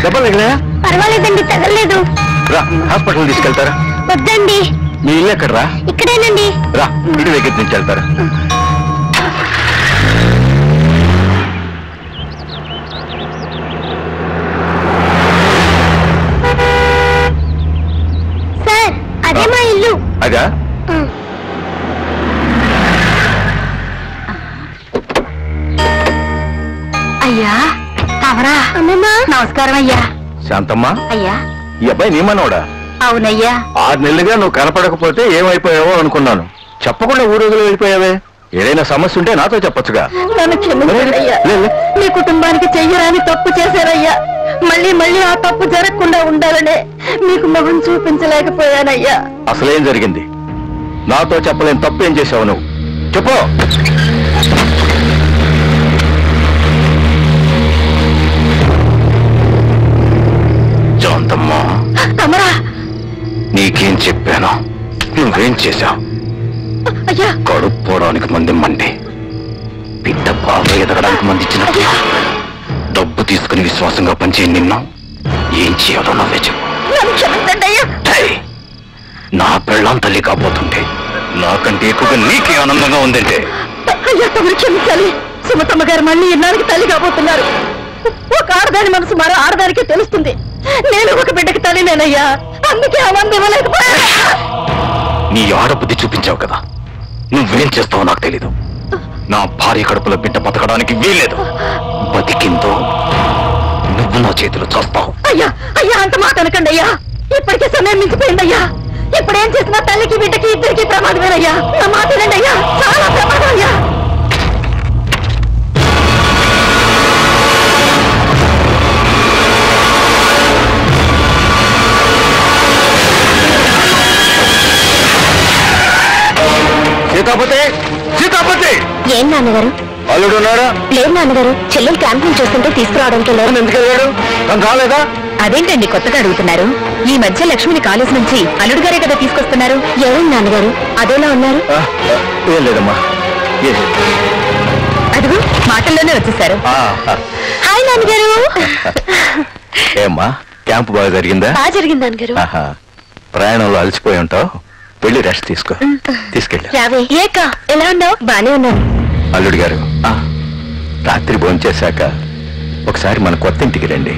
దెబ్బలు తగిలాయా? పర్వాలేదండి, తగలేదు. రా హాస్పిటల్ తీసుకెళ్తారా? వద్దండి. మీ ఇల్లు ఎక్కడ రా? ఇక్కడేనండి. రా ఇంటి దగ్గర నుంచి వెళ్తారా? సార్ అదే మా ఇల్లు. అదా? అయ్యా తవరా. అమ్మమ్మా నమస్కారం అయ్యా. శాంతమ్మ, అయ్యా ఈ అబ్బాయి నీ మనోడా? అవునయ్యా. 6 నెలలుగా నువ్వు కనపడకపోతే ఏమైపోయావో అనుకున్నాను. చెప్పకుండా ఊరోజులు వెళ్ళిపోయావే. ఏదైనా సమస్య ఉంటే నాతో చెప్పొచ్చుగా. నన్ను క్షమించయ్యా. మీ కుటుంబానికి చెయ్యరాని తప్పు చేశారయ్యా. మళ్ళీ మళ్ళీ ఆ తప్పు జరగకుండా ఉండాలనే మీకు మొహం చూపించలేకపోయానయ్యా. అసలేం జరిగింది? నాతో చెప్పలేని తప్పు ఏం చేశావు నువ్వు? చెప్పు. శాంతమ్మా, తమరా నీకేం చెప్పాను? నువ్వేం చేశావు? అయ్యా, కడుపు పోవడానికి మంది మండి, బిడ్డ బాగా ఎదగడానికి మంది ఇచ్చినట్టు డబ్బు తీసుకుని విశ్వాసంగా పనిచేయ నిన్ను ఏం చేయాలో నువ్వే చెప్పు. నా పెళ్ళాం తల్లి కాబోతుంటే నాకంటే ఎక్కువగా నీకే ఆనందంగా ఉందంటే. అయ్యా తమరు క్షమించాలి. సుమతమ్మ గారు మళ్ళీ ఇన్నాళ్ళకి తల్లి కాబోతున్నారు. ఒక ఆడదాని మనసు మరో ఆడదానికే తెలుస్తుంది. నేను ఒక బిడ్డకి తల్లినేనయ్యా. అందుకే ఆ మంది ఇవ్వలేకపోయా. నీ ఆడబుద్ధి చూపించావు కదా, నువ్వేం చేస్తావో నాకు తెలీదు. నా భార్య కడుపులో బిడ్డ బతకడానికి వీల్లేదు. బతికిందో నువ్వు నా చేతిలో చూస్తావు. అయ్యా అయ్యా అంత మాట అనకండి అయ్యా. ఇప్పటికే సమయం మించిపోయిందయ్యా. ఇప్పుడేం చేసినా తల్లికి బిడ్డకి ఇద్దరికి ప్రమాదమేనయ్యా. నా మాట వినండి అయ్యా, చాలా ప్రమాదం అయ్యా. నాన్నగారు. అల్లుడు ఉన్నాడా? లేదు నాన్నగారు, చెల్లెలు క్యాంపింగ్ చేస్తుంటే తీసుకురావడానికి ఎందుకు వెళ్ళాడు? తను రాలేదా? అదేంటండి కొత్తగా అడుగుతున్నారు? ఈ మధ్య లక్ష్మిని కాలేజ్ నుంచి అల్లుడు గారే కదా తీసుకొస్తున్నారు. ఏమైంది నాన్నగారు, అదోలా ఉన్నారు? ఏం లేదమ్మా. అదిగో మాటల్లోనే వచ్చేసారు. హాయ్ నాన్నగారు. ఏమ్మా, క్యాంపు బాగా జరిగిందా? బాగా జరిగింది నాన్నగారు. ప్రయాణంలో అలసిపోయి ఉంటావు, వెళ్ళి రెస్ట్ తీసుకో. తీసుకెళ్ళి రావే. ఏక ఎలా ఉన్నావు? బానే ఉన్నాను. అల్లుడు గారు, రాత్రి భోంచేశాక ఒకసారి మన కొత్త ఇంటికి రండి.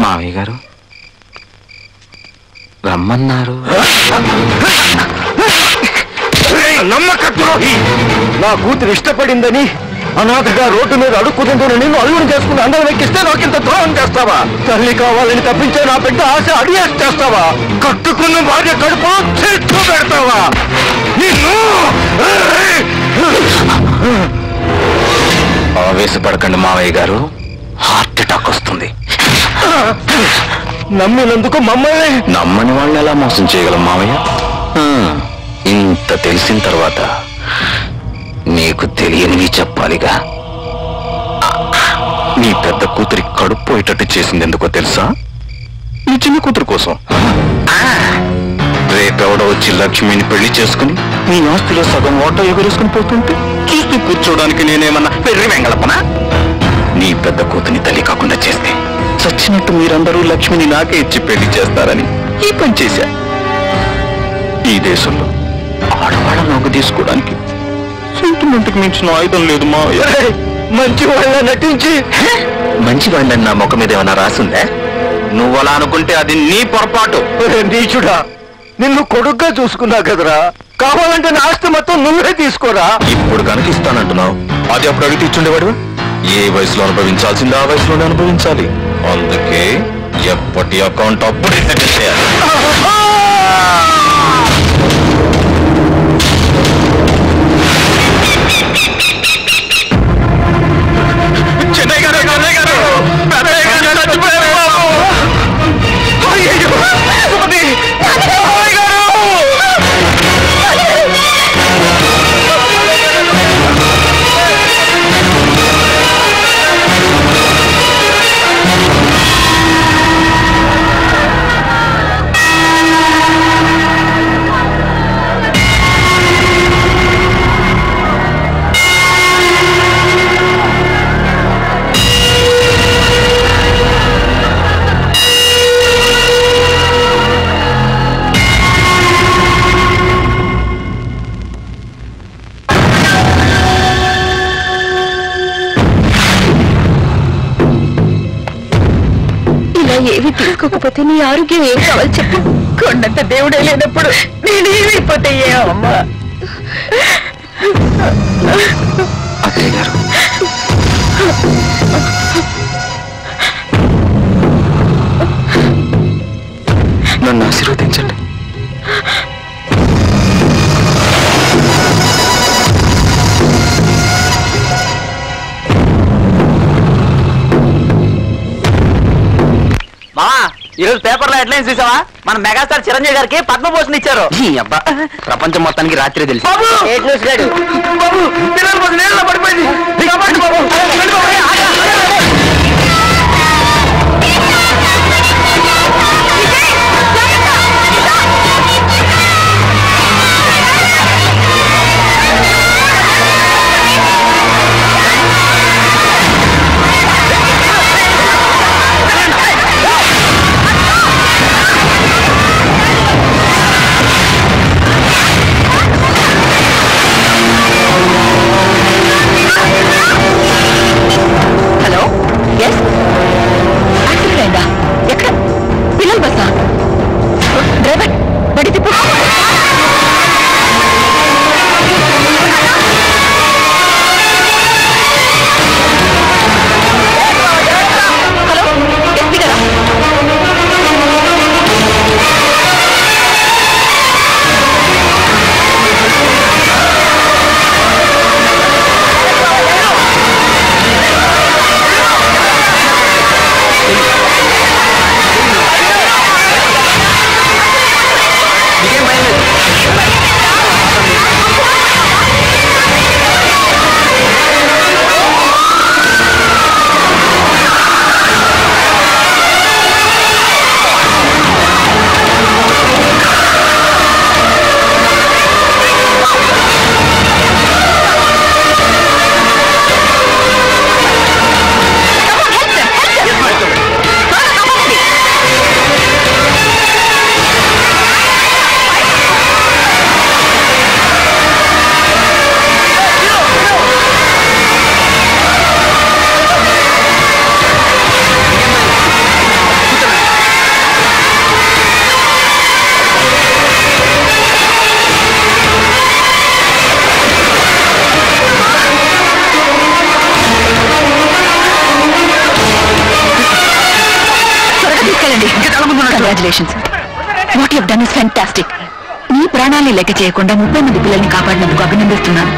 మావయ్య గారు రమ్మన్నారు. నమ్మకద్రోహి! నా కూతురు ఇష్టపడిందని అనాథగా రోడ్డు మీద అడుక్కుతుందని నిన్ను అల్లుడు చేసుకుని అందరం ఎక్కిస్తే నాకింత ద్రోహం చేస్తావా? తల్లి కావాలని తప్పించే నా బిడ్డ ఆశ అడిగేసి చేస్తావా? కట్టుకున్న భార్య కడుపు చెట్టు పెడతావా? నిన్ను ఆవేశపడకండి మావయ్య గారు, హార్ట్ అటాక్ వస్తుంది. నమ్మినందుకు మమ్మల్ని నమ్మని వాళ్ళని ఎలా మోసం చేయగలం మావయ్య? ఇంత తెలిసిన తర్వాత నీకు తెలియనివి చెప్పాలిగా. నీ పెద్ద కూతురి కడుపు పోయేటట్టు చేసింది ఎందుకో తెలుసా? నీ చిన్న కూతురు కోసం. రేపెవడో వచ్చి లక్ష్మిని పెళ్లి చేసుకుని నీ ఆస్తిలో సగం ఓటో ఎగురేసుకుని పోతుంటే చూస్తూ కూర్చోడానికి నేనేమన్నా పెర్రి వెంగళపనా? నీ పెద్ద కూతుని తల్లి కాకుండా చేస్తే చచ్చినట్టు మీరందరూ లక్ష్మిని నాకే ఇచ్చి పెళ్లి చేస్తారని ఈ పని చేశా. ఈ దేశంలో ఆడవాళ్ళ నోకు తీసుకోవడానికి సెంటిమెంట్కి మించిన ఆయుధం లేదు మా. మంచి వాళ్ళ నటించి మంచి వాళ్ళని నా ముఖం మీద ఏమన్నా రాసిందే? నువ్వు అలా అనుకుంటే అది నీ పొరపాటు. నీచుడా, నిన్ను కొడుగ్గా చూసుకున్నా కదరా, కావాలంటే నా ఆస్తి మొత్తం నువ్వే తీసుకోరా. ఇప్పుడు కనుక ఇస్తానంటున్నావు, అది అప్పుడు అడిగి తీర్చుండేవాడు. ఏ వయసులో అనుభవించాల్సింది ఆ వయసులోనే అనుభవించాలి. అందుకే ఎప్పటి అకౌంట్ అప్పుడే సెటిల్ చేయాలి. చెన్నై గారు, చెన్నై గారు, పెద్దయ్య గారు చచ్చిపోయారు బాబు. అయ్యయ్యో, సుమతి, మామయ్య గారు. ఏవి తీసుకోకపోతే నీ ఆరోగ్యం ఏం కావాలి చెప్పు. కొండంత దేవుడే లేనప్పుడు నేను ఏమైపోతే అమ్మా. అత్తయ్య గారు, నన్ను ఆశీర్వదించండి. మావా, ఈరోజు పేపర్లో హెడ్లైన్స్ చూసావా? మన మెగాస్టార్ చిరంజీవి గారికి పద్మభూషణ్ ఇచ్చారు. అబ్బా, ప్రపంచం మొత్తానికి రాత్రి తెలుసు. Congratulations. What you done is fantastic. నీ ప్రాణాన్ని లెక్క చేయకుండా 30 మంది పిల్లల్ని కాపాడినందుకు అభినందిస్తున్నాను.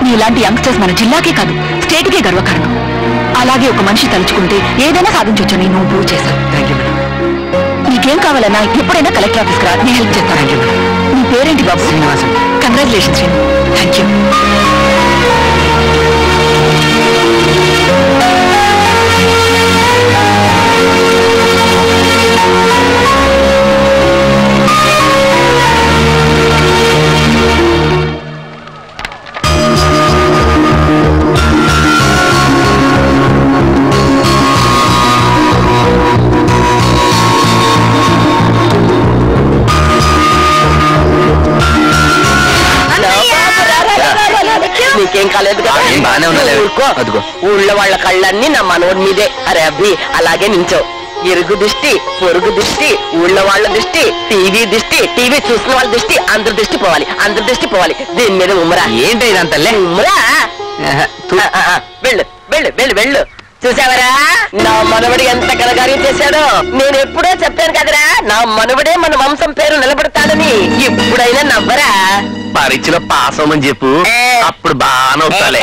నీ ఇలాంటి యంగ్స్టర్స్ మన జిల్లాకే కాదు స్టేట్కే గర్వకారణం. అలాగే ఒక మనిషి తలుచుకుంటే ఏదైనా సాధించొచ్చని నువ్వు ప్రూవ్ చేశావు. నీకేం కావాలన్నా ఎప్పుడైనా కలెక్టర్ ఆఫీస్కి రా, నేను హెల్ప్ చేస్తాను. నీ పేరేంటి బాబు? Srinivasan. Congratulations Srinu. Thank you. నీకేం కాలేదు కదా? ఊళ్ళో వాళ్ళ కళ్ళన్నీ నా మనోడి మీదే. అరే అబ్బి అలాగే నించో. ఇరుగు దిష్టి, పొరుగు దిష్టి, ఊళ్ళో వాళ్ళ దిష్టి, టీవీ దిష్టి, టీవీ చూసిన వాళ్ళ దిష్టి, అందరి దిష్టి పోవాలి, అందరి దిష్టి పోవాలి. దీని మీద ఉమ్మరా. ఏంటి ఇదంతలే? ఉమ్మరా. వెళ్ళు వెళ్ళు వెళ్ళు వెళ్ళు. చూసావరా నా మనవడి ఎంత కలగార్యం చేశాడో? నేను ఎప్పుడో చెప్పాను కదరా నా మనవడే మన వంశం పేరు నిలబడతాడని. ఇప్పుడైనా నవ్వరా? పరీక్షలో పాస్ అవ్వమని చెప్పు, అప్పుడు బాగా నవ్వుతాలే.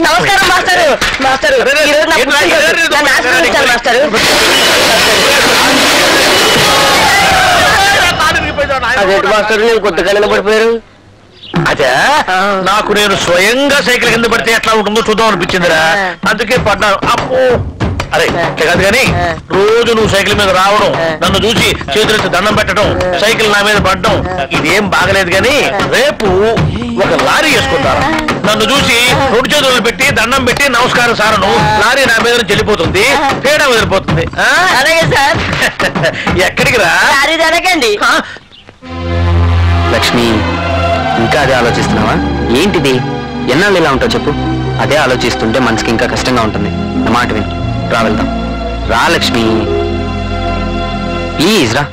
నమస్కారం మాస్టరు. మాస్టరు ఈరోజు నా పుట్టినరోజు. నన్ను ఆశీర్వదించాలి మాస్టరు. అదేంటి మాస్టరు నేను కొత్తగా పడిపోయారు? అదే నాకు నేను స్వయంగా సైకిల్ కింద పడితే ఎట్లా ఉంటుందో చూద్దాం అనిపించిందిరా, అందుకే పడ్డాను. అప్పు అరే కాదు కానీ రోజు నువ్వు సైకిల్ మీద రావడం, నన్ను చూసి చేతులెత్తి దండం పెట్టడం, సైకిల్ నా మీద పడడం ఇదేం బాగలేదు. కానీ రేపు ఒక లారీ వేసుకుంటారు, నన్ను చూసి 2 చేతులు పెట్టి దండం పెట్టి నమస్కారం సారను, లారీ నా మీద నుంచి వెళ్ళిపోతుంది, తేడా వదిలిపోతుంది. అలాగే సార్. ఎక్కడికి రా? అడగండి. లక్ష్మి, ఇంకా అదే ఆలోచిస్తున్నావా? ఏంటిది? ఎన్నాళ్ళు ఇలా ఉంటావు చెప్పు? అదే ఆలోచిస్తుంటే మనసుకి ఇంకా కష్టంగా ఉంటుంది. నా మాట విని రా, వెళ్దాం. రా లక్ష్మి, ప్లీజ్ రా.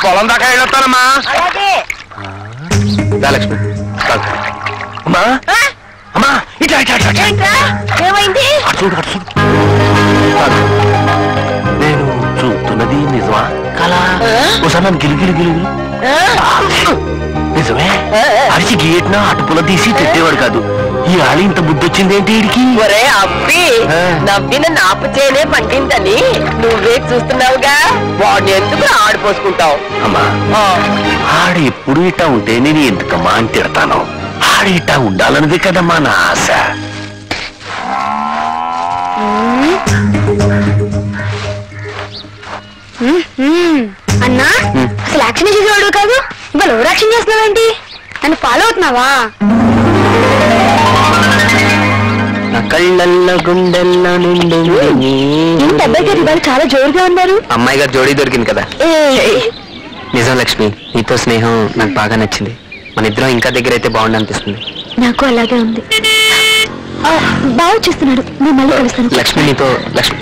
పొలం దాకా వెళ్ళొస్తానమ్మా. లక్ష్మి అమ్మా అమ్మా ఇట్లా ఇట్లా ఇట్లా ఏమైంది? చూడు అటు చూడు. నేను చూస్తున్నది నిజమా కళ? ఒకసారి నన్ను గిలిగిలి గిలిగిలి. నిజమే, అరిచి గేట్న అటుపుల తీసి పెట్టేవాడు కాదు. ఈ ఆళి ఇంత బుద్ధి వచ్చింది ఏంటి వీడికి? ఒరే అబ్బి, నవ్విన నాపు చేయనే పండిందని నువ్వే చూస్తున్నావుగా, వాడిని ఎందుకు ఆడిపోసుకుంటావు? అమ్మా ఆడు ఎప్పుడు ఇట్టా ఉంటే నేను ఎందుకమ్మా అని తిడతాను. ఆడు ఇట్టా ఉండాలన్నది కదమ్మా నా ఆశ. అన్నా అసలు యాక్షన్ చేసేవాడు కాదు, ఇవాళ ఓవర్ యాక్షన్ చేస్తున్నావేంటి? నన్ను ఫాలో అవుతున్నావా? కళ్ళల్లో గుండెల్లో నిండు ఏంటి అబ్బాయి గారు ఇవాళ చాలా జోరుగా ఉన్నారు? అమ్మాయి గారు జోడీ దొరికింది కదా. నిజం లక్ష్మి, నీతో స్నేహం నాకు బాగా నచ్చింది. మన ఇద్దరం ఇంకా దగ్గర అయితే బాగుండు అనిపిస్తుంది. నాకు అలాగే ఉంది. బాగా చూస్తున్నాడు, నేను మళ్ళీ కలుస్తాను. లక్ష్మి నీతో లక్ష్మి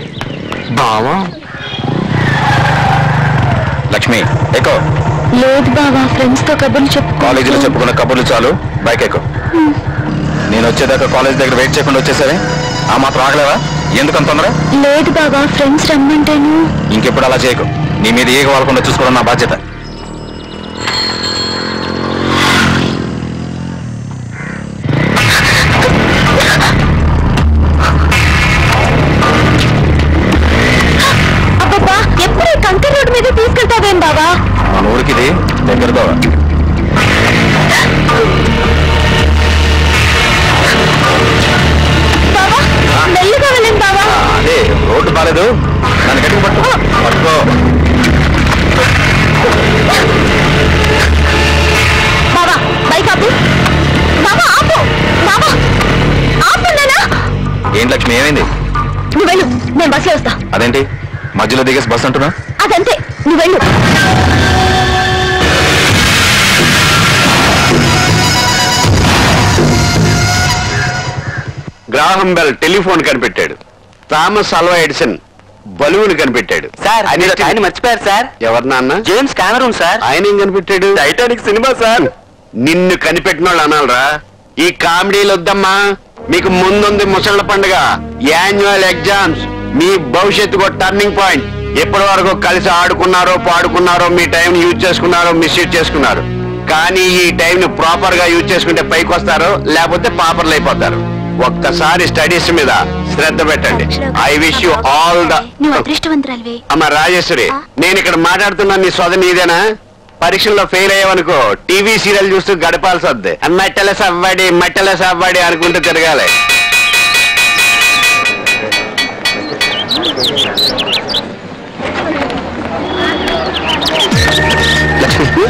బావా. లక్ష్మి ఎక్కు. లేదు బావా, ఫ్రెండ్స్ తో కబుర్లు చెప్పు. కాలేజీలో చెప్పుకున్న కబుర్లు చాలు, బైక్ ఎక్కు. నేను వచ్చేదాకా కాలేజ్ దగ్గర వెయిట్ చేయకుండా వచ్చేసావే, ఆ మాత్రం ఆగలేవా? ఎందుకంత తొందర? లేదు బావా, ఫ్రెండ్స్ రమ్మంటేను. ఇంకెప్పుడు అలా చేయకు, నీ మీద ఏగ వాళ్ళకుండా చూసుకోవడం నా బాధ్యత. అబ్బబ్బా, ఎప్పుడు ఈ కంకర్ రోడ్డు మీద తీసుకెళ్తావేం బావా? మన ఊరికి ఇది దగ్గరతో. బావా మెల్లిగా వెళ్ళండి బావా. అదే రోడ్డు బాలేదు, నన్ను గట్టిగా పట్టుకో. బావా బైక్ ఆపు. అదేంటి మధ్యలో దిగేసి బస్ అంటున్నా? అదంతే, నువ్వు వెళ్ళు. గ్రాహం బెల్ టెలిఫోన్ కనిపెట్టాడు. థామస్ అల్వా ఎడిసన్ బలూన్ కనిపెట్టాడు. సార్ ఆయన మర్చిపోయారు సార్. ఎవరు నాన్న? James Cameron sir. ఆయన ఏం కనిపెట్టాడు? Titanic cinema sir. నిన్ను కనిపెట్టిన వాళ్ళు అనాలరా? ఈ కామెడీలు వద్దమ్మా. మీకు ముందుంది ముసళ్ళ పండుగ, యాన్యువల్ ఎగ్జామ్స్. మీ భవిష్యత్తుకు టర్నింగ్ పాయింట్. ఎప్పటి వరకు కలిసి ఆడుకున్నారో పాడుకున్నారో, మీ టైం యూజ్ చేసుకున్నారో మిస్యూజ్ చేసుకున్నారు. కానీ ఈ టైం ని ప్రాపర్ గా యూజ్ చేసుకుంటే పైకి వస్తారు, లేకపోతే పాపర్లు అయిపోతారు. ఒక్కసారి స్టడీస్ మీద శ్రద్ధ పెట్టండి. I wish you all the. అమ్మ రాజేశ్వరి, నేను ఇక్కడ మాట్లాడుతున్నా నీ సోదరి నీదేనా? పరీక్షల్లో ఫెయిల్ అయ్యావనుకో టీవీ సీరియల్ చూస్తూ గడపాల్సి వద్ది. మట్టెల సవ్వాడి అనుకుంటూ తిరగాలి. లక్ష్మి,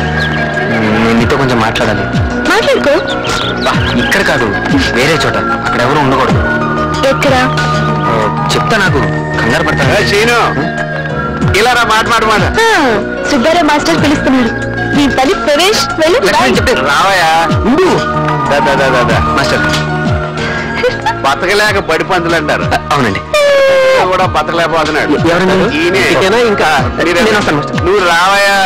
నేను నీతో కొంచెం మాట్లాడాలి. మాట్లాడుకో. ఇక్కడ కాదు, వేరే చోట. అక్కడ ఎవరు ఉండకూడదు. ఎక్కడ? చెప్తా, నాకు కంగారు పడతా. సీను, ఇలా రా, మాట. సుబ్బారావు మాస్టర్ పిలుస్తున్నాడు. నీ తల్లి ప్రవేశ్ వెళ్ళు. రావయా మాస్టర్. బతకలేక బడి పంతులు అంటారు. అవునండి, కూడా బతకలేకపోతున్నాడు. ఎవరైనా ఇంకా నువ్వు రావయా.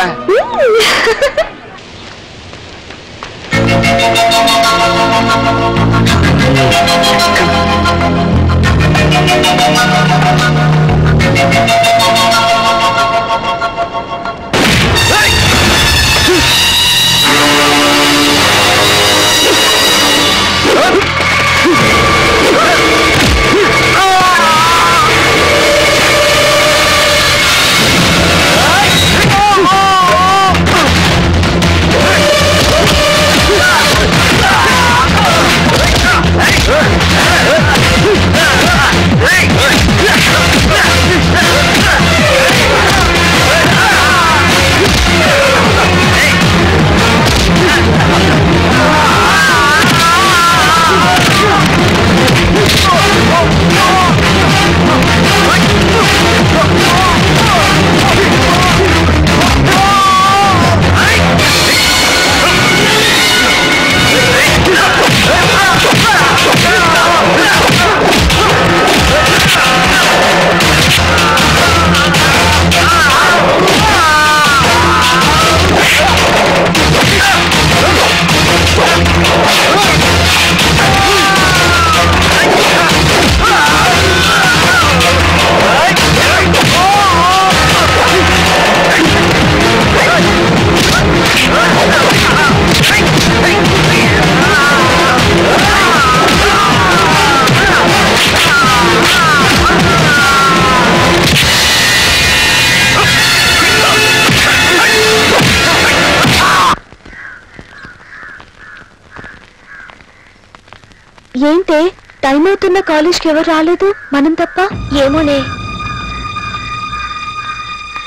ఏంటే టైం అవుతున్న కాలేజ్కి ఎవరు రాలేదు? మనం తప్ప. ఏమోనే.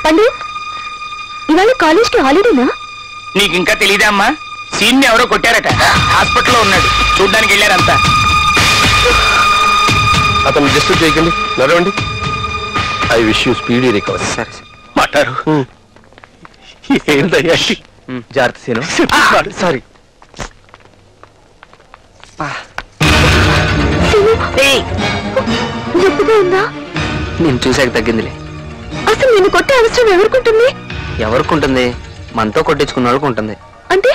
పండు, ఇవాళ కాలేజ్కి హాలిడేనా? నీకు ఇంకా తెలీదా అమ్మా? సీన్ ని ఎవరో కొట్టారట, హాస్పిటల్లో ఉన్నాడు, చూడ్డానికి వెళ్ళారంతా. అతను డిస్టర్బ్ చేయకండి, నడవండి. I wish you speedy recovery. సరే మాట్లాడు. ఏంటయ్యా? జాగ్రత్త సీను. సారీ. నొప్పిగా ఉందా? నేను చూసాక తగ్గిందిలే. అసలు నేను కొట్టే అవసరం ఎవరికుంటుంది? ఎవరికుంటుంది? మనతో కొట్టించుకున్న వాళ్ళకి ఉంటుంది. అంటే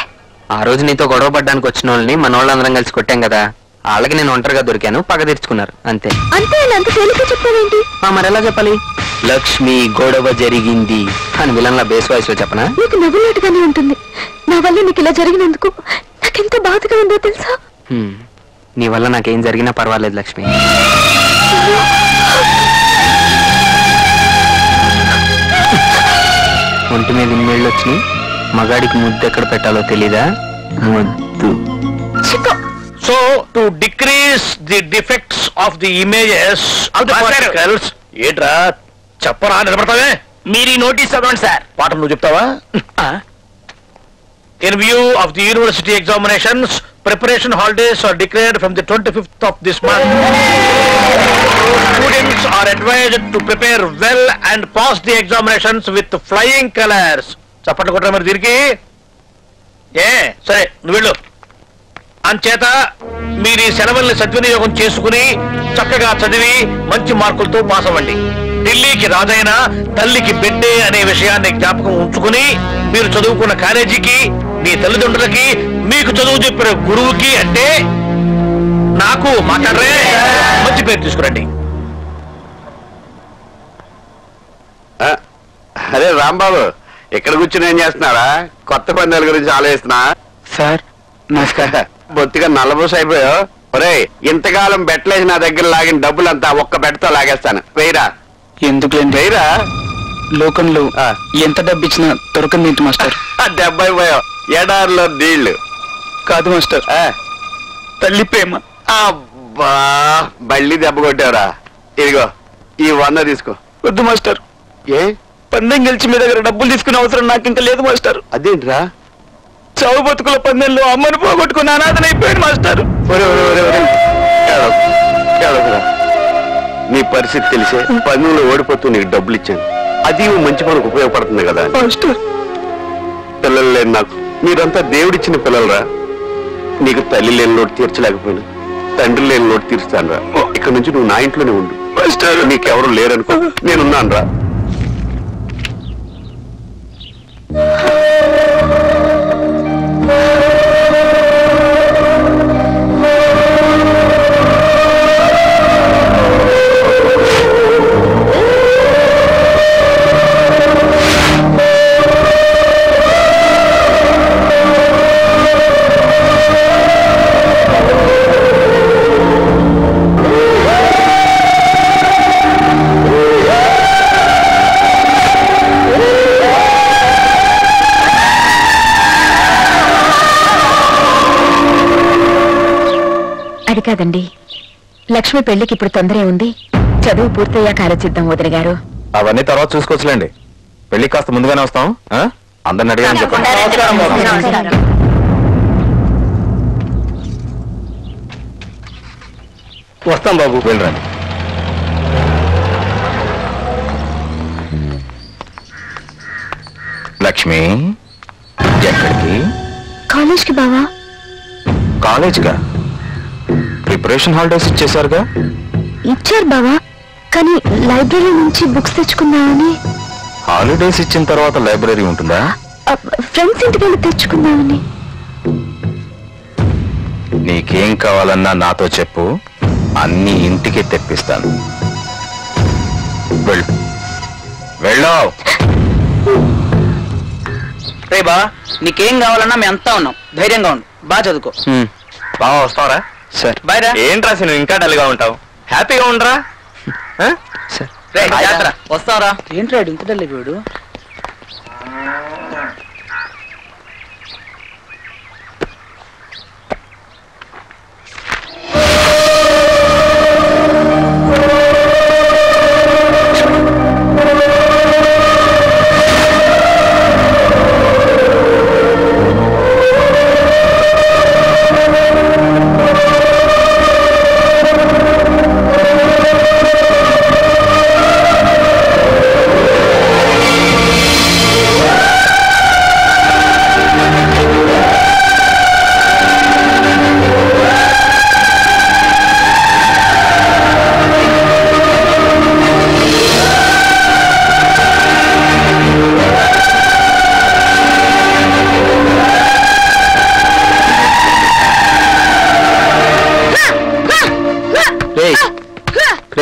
ఆ రోజు నీతో గొడవ పడ్డానికి వచ్చిన వాళ్ళని మన వాళ్ళందరం కలిసి కొట్టాం కదా, వాళ్ళకి నేను ఒంటరిగా దొరికాను, పగ తీర్చుకున్నారు అంతే. అంతే అంత తేలిక చెప్తావేంటి? మరి ఎలా చెప్పాలి? లక్ష్మి గొడవ జరిగింది అని విలన్ల బేస్ వాయిస్ లో చెప్పనా? నీకు నవ్వులేటుగానే ఉంటుంది. నా వల్ల నీకు ఇలా జరిగినందుకు నాకెంత బాధగా ఉందో తెలుసా? నీ వల్ల నాకేం జరిగినా పర్వాలేదు లక్ష్మి. ఒంటి మీద ఇన్నేళ్ళు వచ్చినాయి, మగాడికి ముద్దు ఎక్కడ పెట్టాలో తెలీదా? ముద్దు. So to decrease the defects of the images of the particles. ఏంట్రా చెప్పరా, నిలబడతావే? మీరు ఈ నోటీస్ చదవండి సార్. పాఠం నువ్వు చెప్తావా? In view of the university examinations preparation holidays are declared from the 25th of this month. Students are advised to prepare well and pass the examinations with flying colors. చప్పట్లు కొట్టరా మరి దీనికి? సరే నువ్వు వెళ్ళు. అంచేత మీరు ఈ సెలవుల్ని సద్వినియోగం చేసుకుని చక్కగా చదివి మంచి మార్కులతో పాస్ అవ్వండి. ఢిల్లీకి రాజైనా తల్లికి బిడ్డే అనే విషయాన్ని జ్ఞాపకం ఉంచుకుని మీరు చదువుకున్న కాలేజీకి, మీ తల్లిదండ్రులకి, మీకు చదువు చెప్పిన గురువుకి, అంటే నాకు మాట్లాడరే మంచి పేరు తీసుకురండి. అరే రాంబాబు, ఇక్కడ కూర్చుని ఏం చేస్తున్నారా? కొత్త పందాల గురించి ఆలోచిస్తున్నా. సార్ నమస్కారం. బొత్తిగా నల్లబూస అయిపోయావు. ఒరే, ఇంతకాలం బెట్టలేసి నా దగ్గర లాగిన డబ్బులంతా ఒక్క బెట్టతో లాగేస్తాను. వెయ్యరా? ఎందుకులేండి, వెయ్యరా? లోకంలో ఎంత డబ్బు ఇచ్చినా దొరకంది మాస్టర్. దెబ్బ అయిపోయావు. ఎడారిలో నీళ్లు కాదు మాస్టర్, తల్లి ప్రేమ. అబ్బా, బళ్ళి దెబ్బ కొట్టావురా. ఇదిగో ఈ 100 తీసుకో. వద్దు మాస్టర్. ఏ? పందెం గెలిచి మీ దగ్గర డబ్బులు తీసుకునే అవసరం నాకు ఇంకా లేదు మాస్టర్. అదేంట్రా? చావు బతుకుల పందెంలో అమ్మను పోగొట్టుకుని అనాథనైపోయాడు మాస్టర్. నీ పరిస్థితి తెలిసే పన్నులో ఓడిపోతూ నీకు డబ్బులు ఇచ్చాను. అది మంచి పనికి ఉపయోగపడుతుంది కదా మాస్టర్. పిల్లలు లేని నాకు మీరంతా దేవుడిచ్చిన పిల్లలరా. నీకు తల్లి లేని లోటు తీర్చలేకపోయినా తండ్రి లేని లోటు తీర్చుతాను రా. ఇక్కడ నుంచి నువ్వు నా ఇంట్లోనే ఉండు. నీకెవరు లేరనుకో, నేనున్నాను రా. అది కాదండి, లక్ష్మి పెళ్లికి ఇప్పుడు తొందరే ఉంది. చదువు పూర్తయ్యాక ఆలోచిద్దాం వదిన గారు. అవన్నీ తర్వాత చూసుకోవచ్చులేండి. పెళ్లి కాస్త ముందుగానే వస్తాం. అందరిని అడిగాను చెప్పండి. వస్తాం బాబు. వెళ్ళరండి. లక్ష్మి ఎక్కడికి? కాలేజ్కి బావా. కాలేజ్గా? ప్రిపరేషన్ హాలిడేస్ ఇచ్చేసారుగా? ఇచ్చారు బావా, కానీ లైబ్రరీ నుంచి బుక్స్ తెచ్చుకుందామని. హాలిడేస్ ఇచ్చిన తర్వాత లైబ్రరీ ఉంటుందా? ఫ్రెండ్స్ ఇంటికి వెళ్ళి తెచ్చుకుందామని. నీకేం కావాలన్నా నాతో చెప్పు, అన్ని ఇంటికి తెప్పిస్తాను. వెళ్ళు. వెళ్ళావు. రే బా, నీకేం కావాలన్నా మేము అంతా ఉన్నాం. ధైర్యంగా ఉండు, బాగా చదువుకో. బాగా వస్తావరా? సార్. బాయ్ రా. ఏంట్రా నువ్వు ఇంకా డల్గా ఉంటావు? హ్యాపీగా ఉండరా? సార్. వస్తావరా? ఏంట్రా ఇంత డల్ అయిపోయాడు?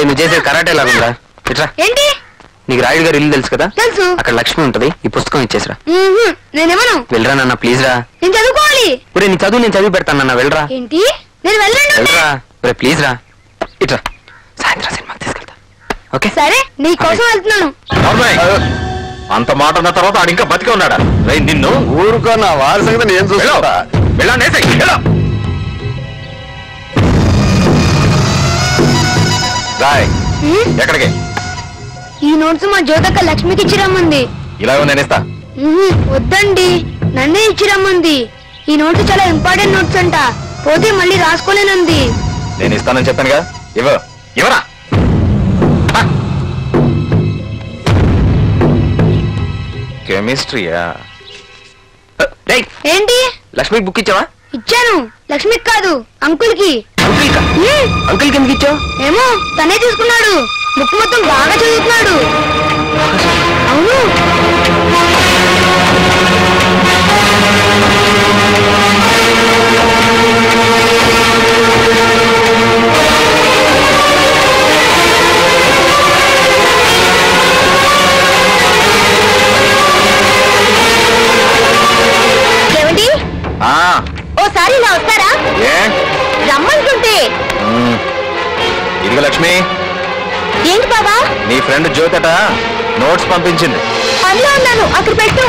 నువ్వు చేసే కరాటే లాగుందా? ఇట్రా. ఏంటి? నీకు రాయుడు గారు ఇల్లు తెలుసు కదా? తెలుసు. అక్కడ లక్ష్మి ఉంటది. ఈ పుస్తకం ఇచ్చేసిరా. నేనేమను? వెళ్ళరా నాన్న, ప్లీజ్ రా. నేను చదువుకోవాలి. ఒరే నీ చదువు నేను చదివి పెడతాను నాన్న, వెళ్ళరా. ఏంటి? నేను వెళ్ళరా. ఒరే ప్లీజ్ రా. ఇట్రా, సాయంత్రం సినిమాకి తీసుకెళ్తా. ఓకే సరే, నీ కోసం వెళ్తున్నాను. అంత మాట ఉన్న తర్వాత ఆడు ఇంకా బతికే ఉన్నాడా? నిన్ను ఊరుకో, నా వారి సంగతి నేను చూస్తా. రాయ్. ఎక్కడికి? ఈ నోట్స్ మా జ్యోతక్క లక్ష్మికి ఇచ్చిరమ్మంది. ఇలా నేను ఇస్తా. వద్దండి, నన్నే ఇచ్చిరమ్మంది. ఈ నోట్స్ చాలా ఇంపార్టెంట్ నోట్స్ అంట. పోతే మళ్ళీ రాసుకోలేనంది. నేను ఇస్తానని చెప్పానుగా, ఇవరా. కెమిస్ట్రీయా? ఏంటి? లక్ష్మికి బుక్ ఇచ్చావా? ఇచ్చాను. లక్ష్మికి కాదు, అంకుల్ కి. అంకుల్ కి ఎందుకు ఇచ్చావు? ఏమో, తనే తీసుకున్నాడు. బుక్ మొత్తం బాగా చదువుతున్నాడు. అవును. ఏమండి? ఓసారి ఇలా వస్తారా? రమ్మంటుంటే. ఇదిగో లక్ష్మి. ఏంటి బాబా? నీ ఫ్రెండ్ జ్యోతట నోట్స్ పంపించింది. పనిలో ఉన్నాను, అక్కడ పెట్టు.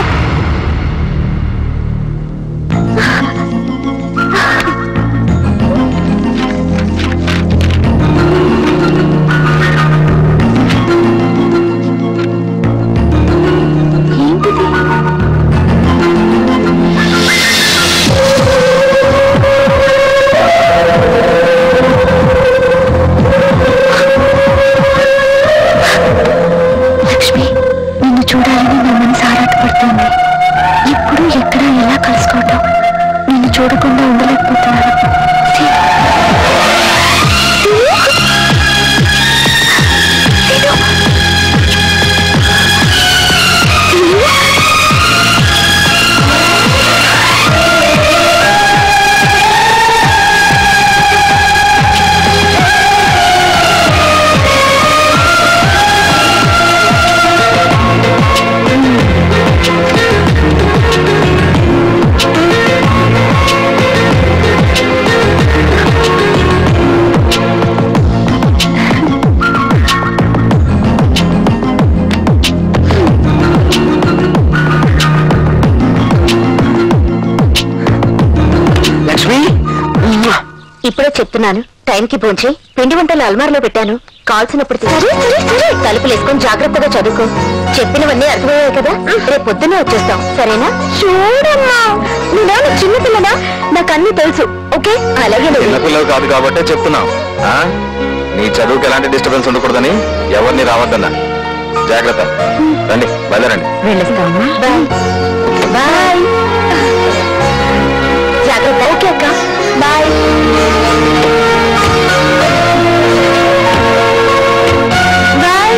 చూడకుండా ఉండలేకపోతున్నాను. ఇప్పుడే చెప్తున్నాను, టైంకి పోంచి పిండి వంటలు అల్మార్లో పెట్టాను, కాల్సినప్పుడు తలుపులు వేసుకొని జాగ్రత్తగా చదువుకో. చెప్పినవన్నీ అర్థమయ్యాయి కదా, రేపు పొద్దున్నే వచ్చేస్తాం, సరేనా? చూడమ్మా, నేనేమన్నా చిన్నపిల్లనా? నాకు అన్ని తెలుసు. ఓకే, అలాగే. చిన్నపిల్లలు కాదు కాబట్టే చెప్తున్నాం. నీ చదువుకి ఎలాంటి డిస్టర్బెన్స్ ఉండకూడదని ఎవరిని రావద్దన్నా. జాగ్రత్త. రండి, బయలుదేరండి. వెళ్ళొస్తామా? Bye bye. జాగ్రత్త. ఓకే అక్క, బాయ్. బాయ్.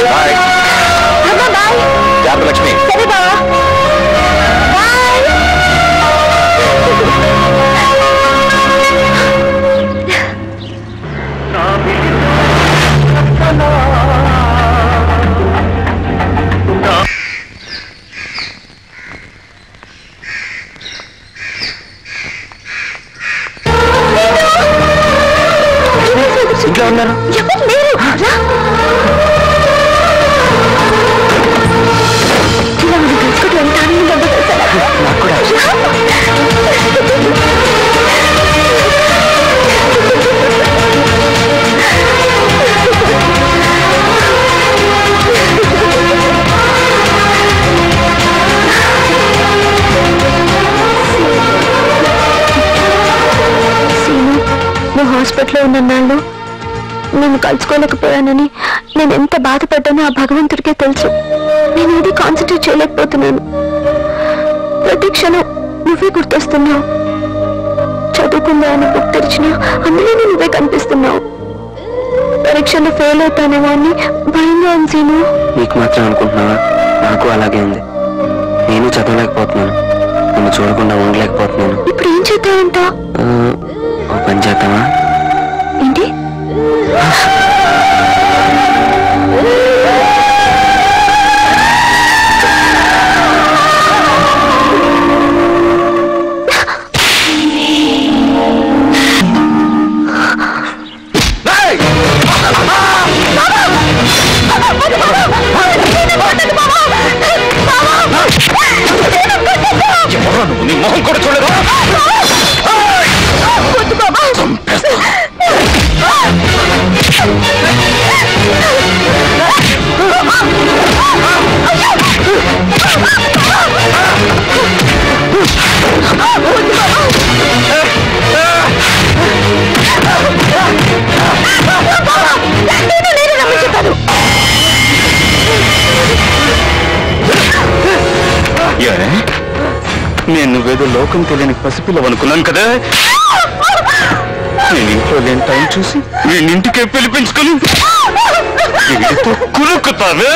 బాయ్. జాగ్రత్త లక్ష్మి. సరే బావా. బాయ్. ఇంట్లో ఉన్నారు? ఎవరు లేరు. నువ్వు హాస్పిటల్లో ఉన్నన్నాళ్ళు నేను కలుసుకోలేకపోయానని నేను ఎంత బాధపడ్డానో ఆ భగవంతుడికే తెలుసు. నేను ఏది కాన్సన్ట్రేట్ చేయలేకపోతున్నాను. ప్రతి క్షణం నువ్వే గుర్తొస్తున్నావు. చదువుకుందా అని బుక్ తెరిచినా అందులోనే నువ్వే కనిపిస్తున్నావు. పరీక్షలో ఫెయిల్ అవుతానేమో అని భయంగా ఉంది సీను. నీకు మాత్రం అనుకుంటున్నావా? నాకు అలాగే ఉంది. నేను చదవలేకపోతున్నాను, నిన్ను చూడకుండా ఉండలేకపోతున్నాను. ఇప్పుడు ఏం చేద్దామంట? ఓ పని చేద్దామా? ఏంటి? నీ మొహం కూడా చూడదు. నేను నువ్వేదో లోకం తెలియని పసిపిల్లవనుకున్నాను కదా. నేను ఇంట్లో లేని టైం చూసి నేను ఇంటికే పిలిపించుకుని కురుకుతావే.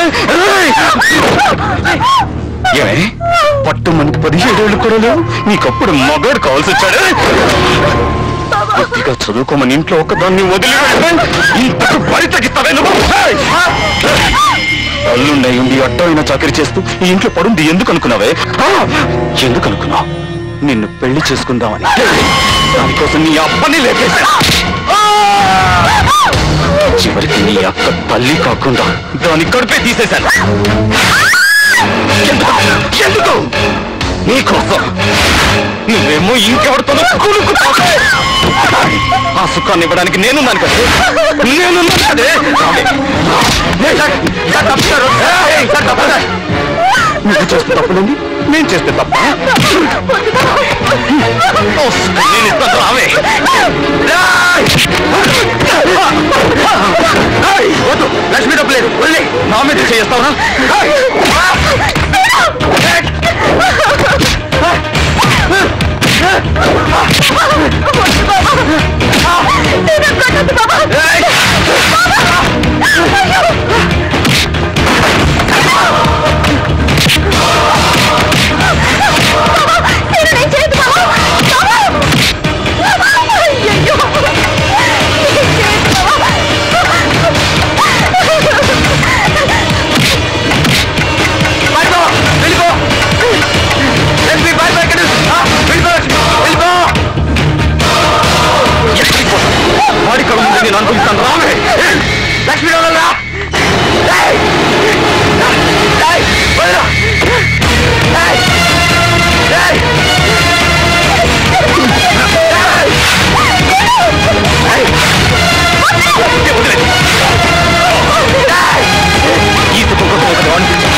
పట్టు మనకి 17 ఏళ్ళు కూడా లేవు, నీకప్పుడు మగాడు కావాల్సి వచ్చాడు. పూర్తిగా చదువుకోమని ఇంట్లో ఒకదాన్ని వదిలి ఇంతకు బరి తగ్గిస్తావే నువ్వు. అల్లుండై ఉండి అడ్డమైన చాకరీ చేస్తూ ఈ ఇంట్లో పడుంది ఎందుకు అనుకున్నావే? ఎందుకు అనుకున్నావు? నిన్ను పెళ్లి చేసుకుందామని. దానికోసం నీ అప్పని లేపేశా. చివరికి నీ అక్క తల్లి కాకుండా దాని కడుపే తీసేశాను. ఎందుకు? నీకోసం. నువ్వేమో ఇంకెవరితోనో కూలుకుతావే. ఆ సుఖాన్ని ఇవ్వడానికి నేనున్నాను కదే. నువ్వు చేస్తే తప్పులేండి, నేను చేస్తే తప్ప. నేను ఇస్తాను రావే. వద్దు, లక్ష్మి డబ్బు లేదు, నా మీద చేస్తావునా? వాడి కళ్ళు నేను అనుకుంటాను రావే. లక్ష్మీ ఈత కుక్కతో ఒకటి అనిపించా.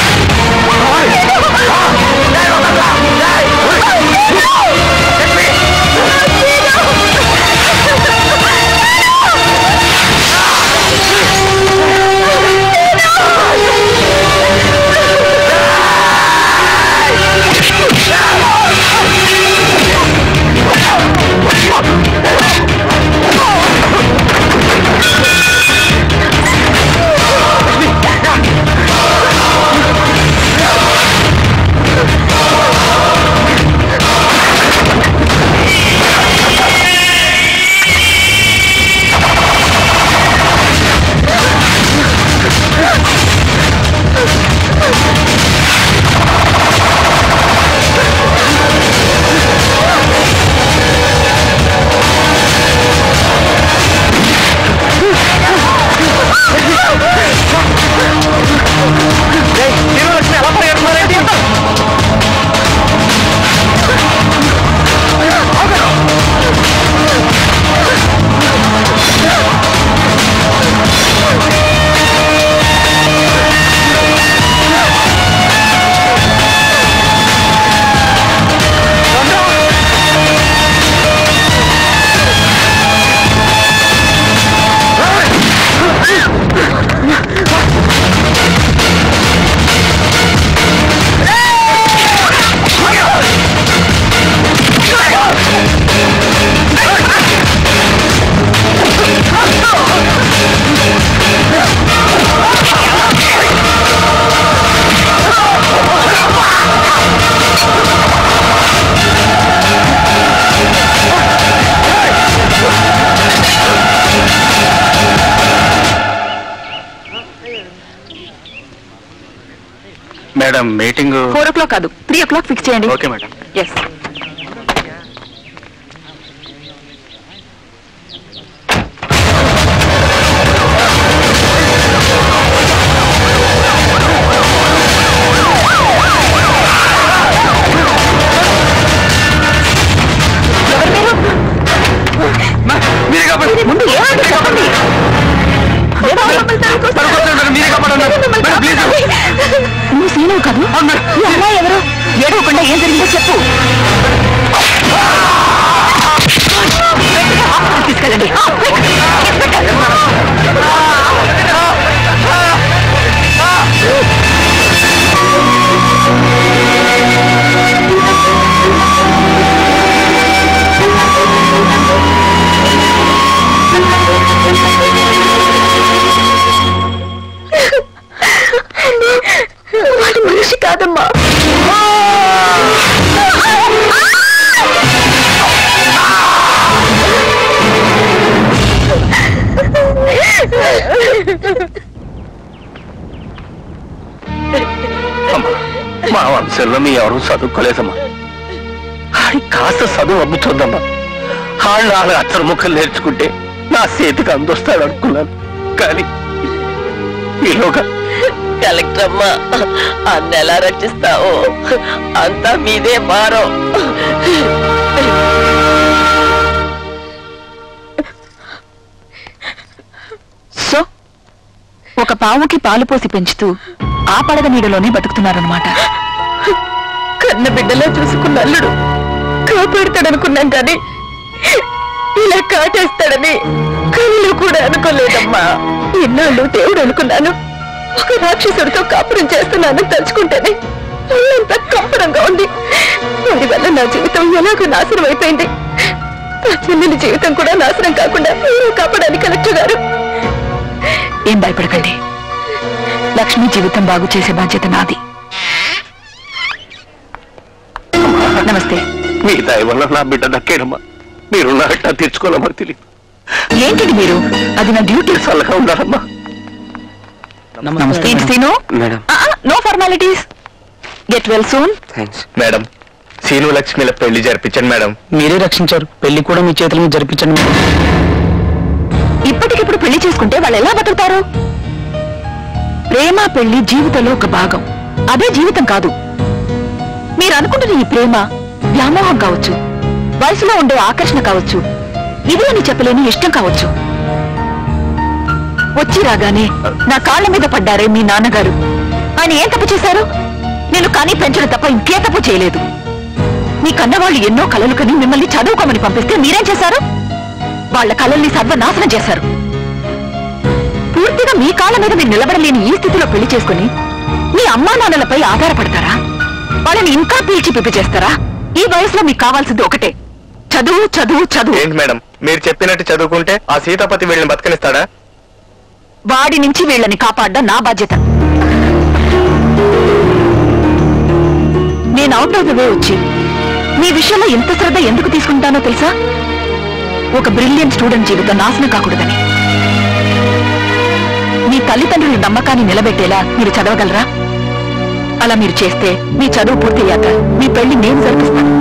మేడం మీటింగ్ 4 o'clock కాదు 3 o'clock ఫిక్స్ చేయండి. Okay madam. ఎస్. ముందు ఏమంటే చెప్పండి. నువ్వు సీను కాదు, ఎవరు ఏడవకుండా ఏం జరిగిందో చెప్పు. తీసుకెళ్ళండి. చెల్లమి ఎవరు చదువుకోలేదమ్మా. కాస్త చదువు అమ్ముతుందమ్మా. వాళ్ళ అచ్చర ముక్కలు నేర్చుకుంటే నా చేతికి అందొస్తాడు అనుకున్నాను. కానీ ఈలోగా కలెక్టర్ అమ్మా, అన్న ఎలా రక్షిస్తావో అంతా మీదే భారం. సో ఒక పావుకి పాలు పోసి పెంచుతూ ఆ పడగ నీడలోనే బతుకుతున్నారన్నమాట. కన్న బిడ్డలా చూసుకున్న అల్లుడు కాపాడుతాడనుకున్నాం కానీ ఇలా కాటేస్తాడని కళ్ళు కూడా అనుకోలేదమ్మా. ఎన్నాళ్ళు దేవుడు అనుకున్నాను, ఒక రాక్షసుడితో కాపురం చేస్తున్నానని తలుచుకుంటేనే ఒళ్ళంతా కంపరంగా ఉంది. అందువల్ల నా జీవితం ఎలాగో నాశనం అయిపోయింది. నా చెల్లెలి జీవితం కూడా నాశనం కాకుండా మీరు కాపాడాలి కలెక్టర్ గారు. ఏం భయపడకండి, లక్ష్మి జీవితం బాగు చేసే బాధ్యత నాది. నమస్తే. మీ దయ వల్ల నా బిడ్డ దక్కేనమ్మా. మీరు నా అట్టా తెచ్చుకోవాలో మరి తెలియదు. ఏంటిది మీరు? అది నా డ్యూటీ. చల్లగా ఉండాలమ్మా. Madam, no formalities. Get well soon. Thanks madam, Seenu లక్ష్మిల పెళ్లి జరిపించండి మేడం. మీరే రక్షించారు, పెళ్లి కూడా మీ చేతుల మీద జరిపించండి. ఇప్పటికిప్పుడు పెళ్లి చేసుకుంటే వాళ్ళు ఎలా బతుకుతారు? ప్రేమ పెళ్లి జీవితంలో ఒక భాగం, అదే జీవితం కాదు. మీరు అనుకుంటున్న ఈ ప్రేమ వ్యామోహం కావచ్చు, వయసులో ఉండే ఆకర్షణ కావచ్చు, ఇది అని చెప్పలేని ఇష్టం కావచ్చు. వచ్చి రాగానే నా కాళ్ళ మీద పడ్డారే మీ నాన్నగారు. ఆయన ఏం తప్పు చేశారు? నేను కానీ పెంచడం తప్ప ఇంకే తప్పు చేయలేదు. మీ కన్నవాళ్ళు ఎన్నో కలలు కని మిమ్మల్ని చదువుకోమని పంపిస్తే మీరేం చేశారు? వాళ్ళ కళల్ని సర్వనాశనం చేశారు. పూర్తిగా మీ కాళ్ళ మీద మీరు నిలబడలేని ఈ స్థితిలో పెళ్లి చేసుకుని మీ అమ్మా నాన్నలపై ఆధారపడతారా? వాళ్ళని ఇంకా పీల్చి పిప్పి చేస్తారా? ఈ వయసులో మీకు కావాల్సింది ఒకటే, చదువు చదువు చదువు. ఏంటి మేడం, మీరు చెప్పినట్టు చదువుకుంటే ఆ సీతాపతి వీళ్ళని బతకనిస్తాడా? వాడి నుంచి వీళ్ళని కాపాడడం నా బాధ్యత. నేను అవుట్ ఆఫ్ ద వే వచ్చి మీ విషయంలో ఎంత శ్రద్ధ ఎందుకు తీసుకుంటానో తెలుసా? ఒక బ్రిలియంట్ స్టూడెంట్ జీవితం నాశనం కాకూడదని. మీ తల్లిదండ్రుల నమ్మకాన్ని నిలబెట్టేలా మీరు చదవగలరా? అలా మీరు చేస్తే మీ చదువు పూర్తయ్యాక మీ పెళ్లి నేను జరిపిస్తాను.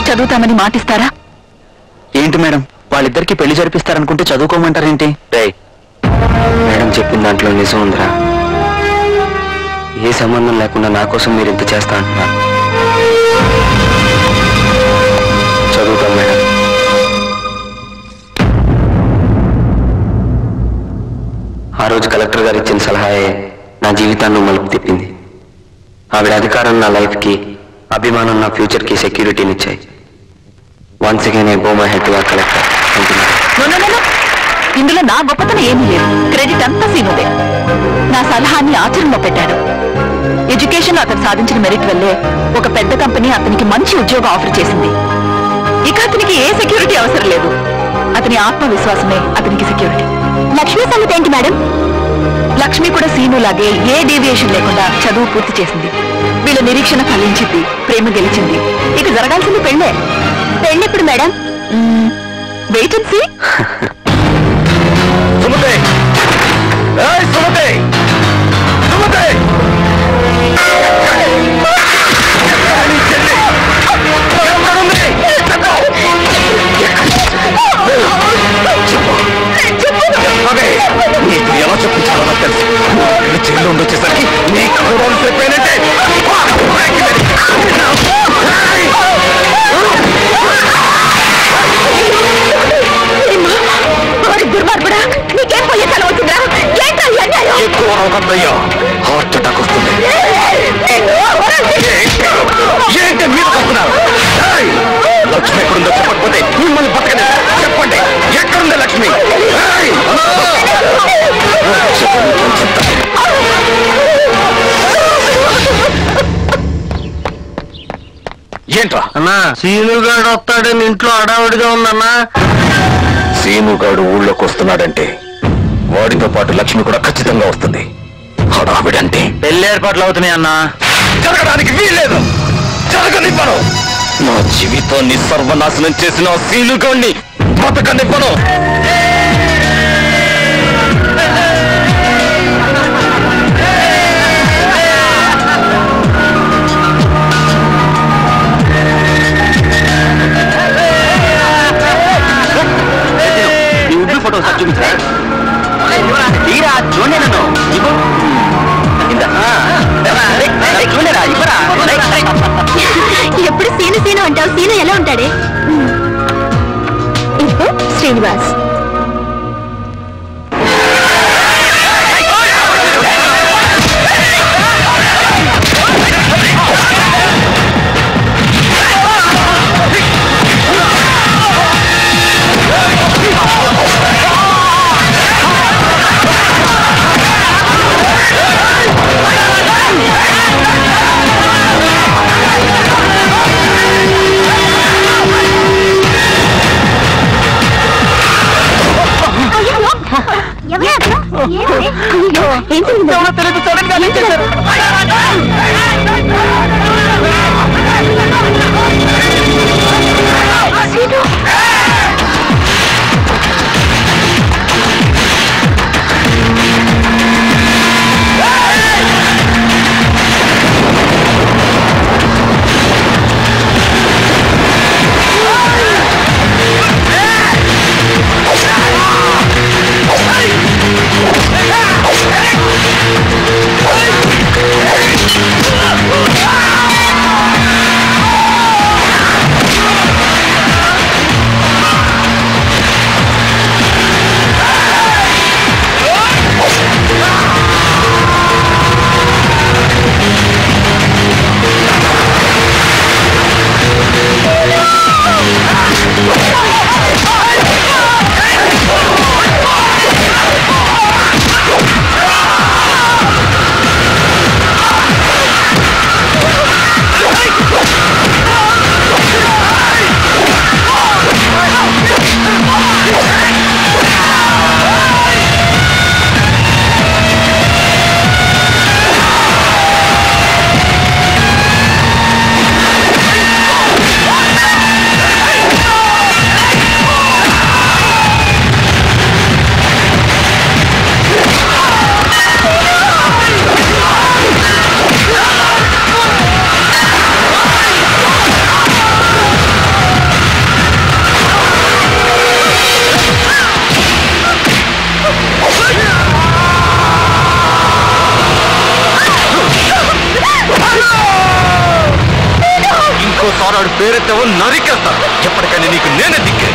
చదువుతామని మాటిస్తారా? ఏంటి మేడం, వాళ్ళిద్దరికి పెళ్లి జరిపిస్తారనుకుంటే చదువుకోమంటారేంటి? మేడం చెప్పిన దాంట్లో నిజం ఉందిరా. ఏ సంబంధం లేకుండా నా కోసం మీరు ఇంత చేస్తా అంటున్నారు. చదువుతాం మేడం. ఆ రోజు కలెక్టర్ గారు ఇచ్చిన సలహాయే నా జీవితాన్ని మలుపు తిప్పింది. ఆవిడ అధికారం నా లైఫ్కి, అభిమానం నా ఫ్యూచర్కి సెక్యూరిటీని ఇచ్చాయి. Once again I go my head to our collector అంటున్నారు. ఇందులో నా గొప్పతనం ఏమీ లేదు, క్రెడిట్ అంతా సీనుదే. నా సలహాన్ని ఆచరణలో పెట్టాడు. ఎడ్యుకేషన్ అతను సాధించిన మెరిట్ వల్లే ఒక పెద్ద కంపెనీ అతనికి మంచి ఉద్యోగం ఆఫర్ చేసింది. ఇక అతనికి ఏ సెక్యూరిటీ అవసరం లేదు. అతని ఆత్మవిశ్వాసమే అతనికి సెక్యూరిటీ. లక్ష్మి సంగతి ఏంటి మేడం? లక్ష్మి కూడా సీను లాగే ఏ డీవియేషన్ లేకుండా చదువు పూర్తి చేసింది. వీళ్ళ నిరీక్షణ ఫలించింది, ప్రేమ గెలిచింది. ఇక జరగాల్సింది పెళ్ళే. పెళ్ళెప్పుడు madam? Wait and see. Sumathi, ఏయ్ సుమతి, సుమతి, నీకు ఎలా చెప్పించాలో నాకు తెలుసు. చెల్లి ఉండొచ్చేసరికి నీ కౌరవాలు చెప్పానంటే దుర్మార్గుడా, నీకేం పోయే తల అవుతుందా? ఎక్కువ రోగందయ్యా, హార్ట్ అటాక్ వస్తుంది. ఏంటి మీరు వస్తున్నారు? లక్ష్మి ఎక్కడుందో చెప్పకపోతే మిమ్మల్ని పక్కనే చెప్పండి. ఎక్కడుంది లక్ష్మి? ఏంట్రా అన్నా, సీనుగాడు వస్తాడని ఇంట్లో అడావుడిగా ఉందన్నా. సీనుగాడు ఊళ్ళోకి వస్తున్నాడంటే వాడితో పాటు లక్ష్మి కూడా ఖచ్చితంగా వస్తుంది. హడావిడంటే పెళ్లి ఏర్పాట్లు అవుతున్నాయి అన్నా. జరగడానికి వీల్లేదు, జరగనివ్వను. నా జీవితాన్ని సర్వనాశనం చేసిన సీనుగాడిని బతకనివ్వను. ఉన్నాడు ఒకసారి చూపించా తీరా చూడండి నన్ను ఇవ్వు చూడరా ఇవ్వరా ఎప్పుడు సీను సీను అంటావు సీను ఎలా ఉంటాడే ఇప్పుడు శ్రీనివాస్ ఇంకోసారి పేరెత్తావో నరికేస్తా ఎప్పటికైనా నీకు నేనే దిక్కే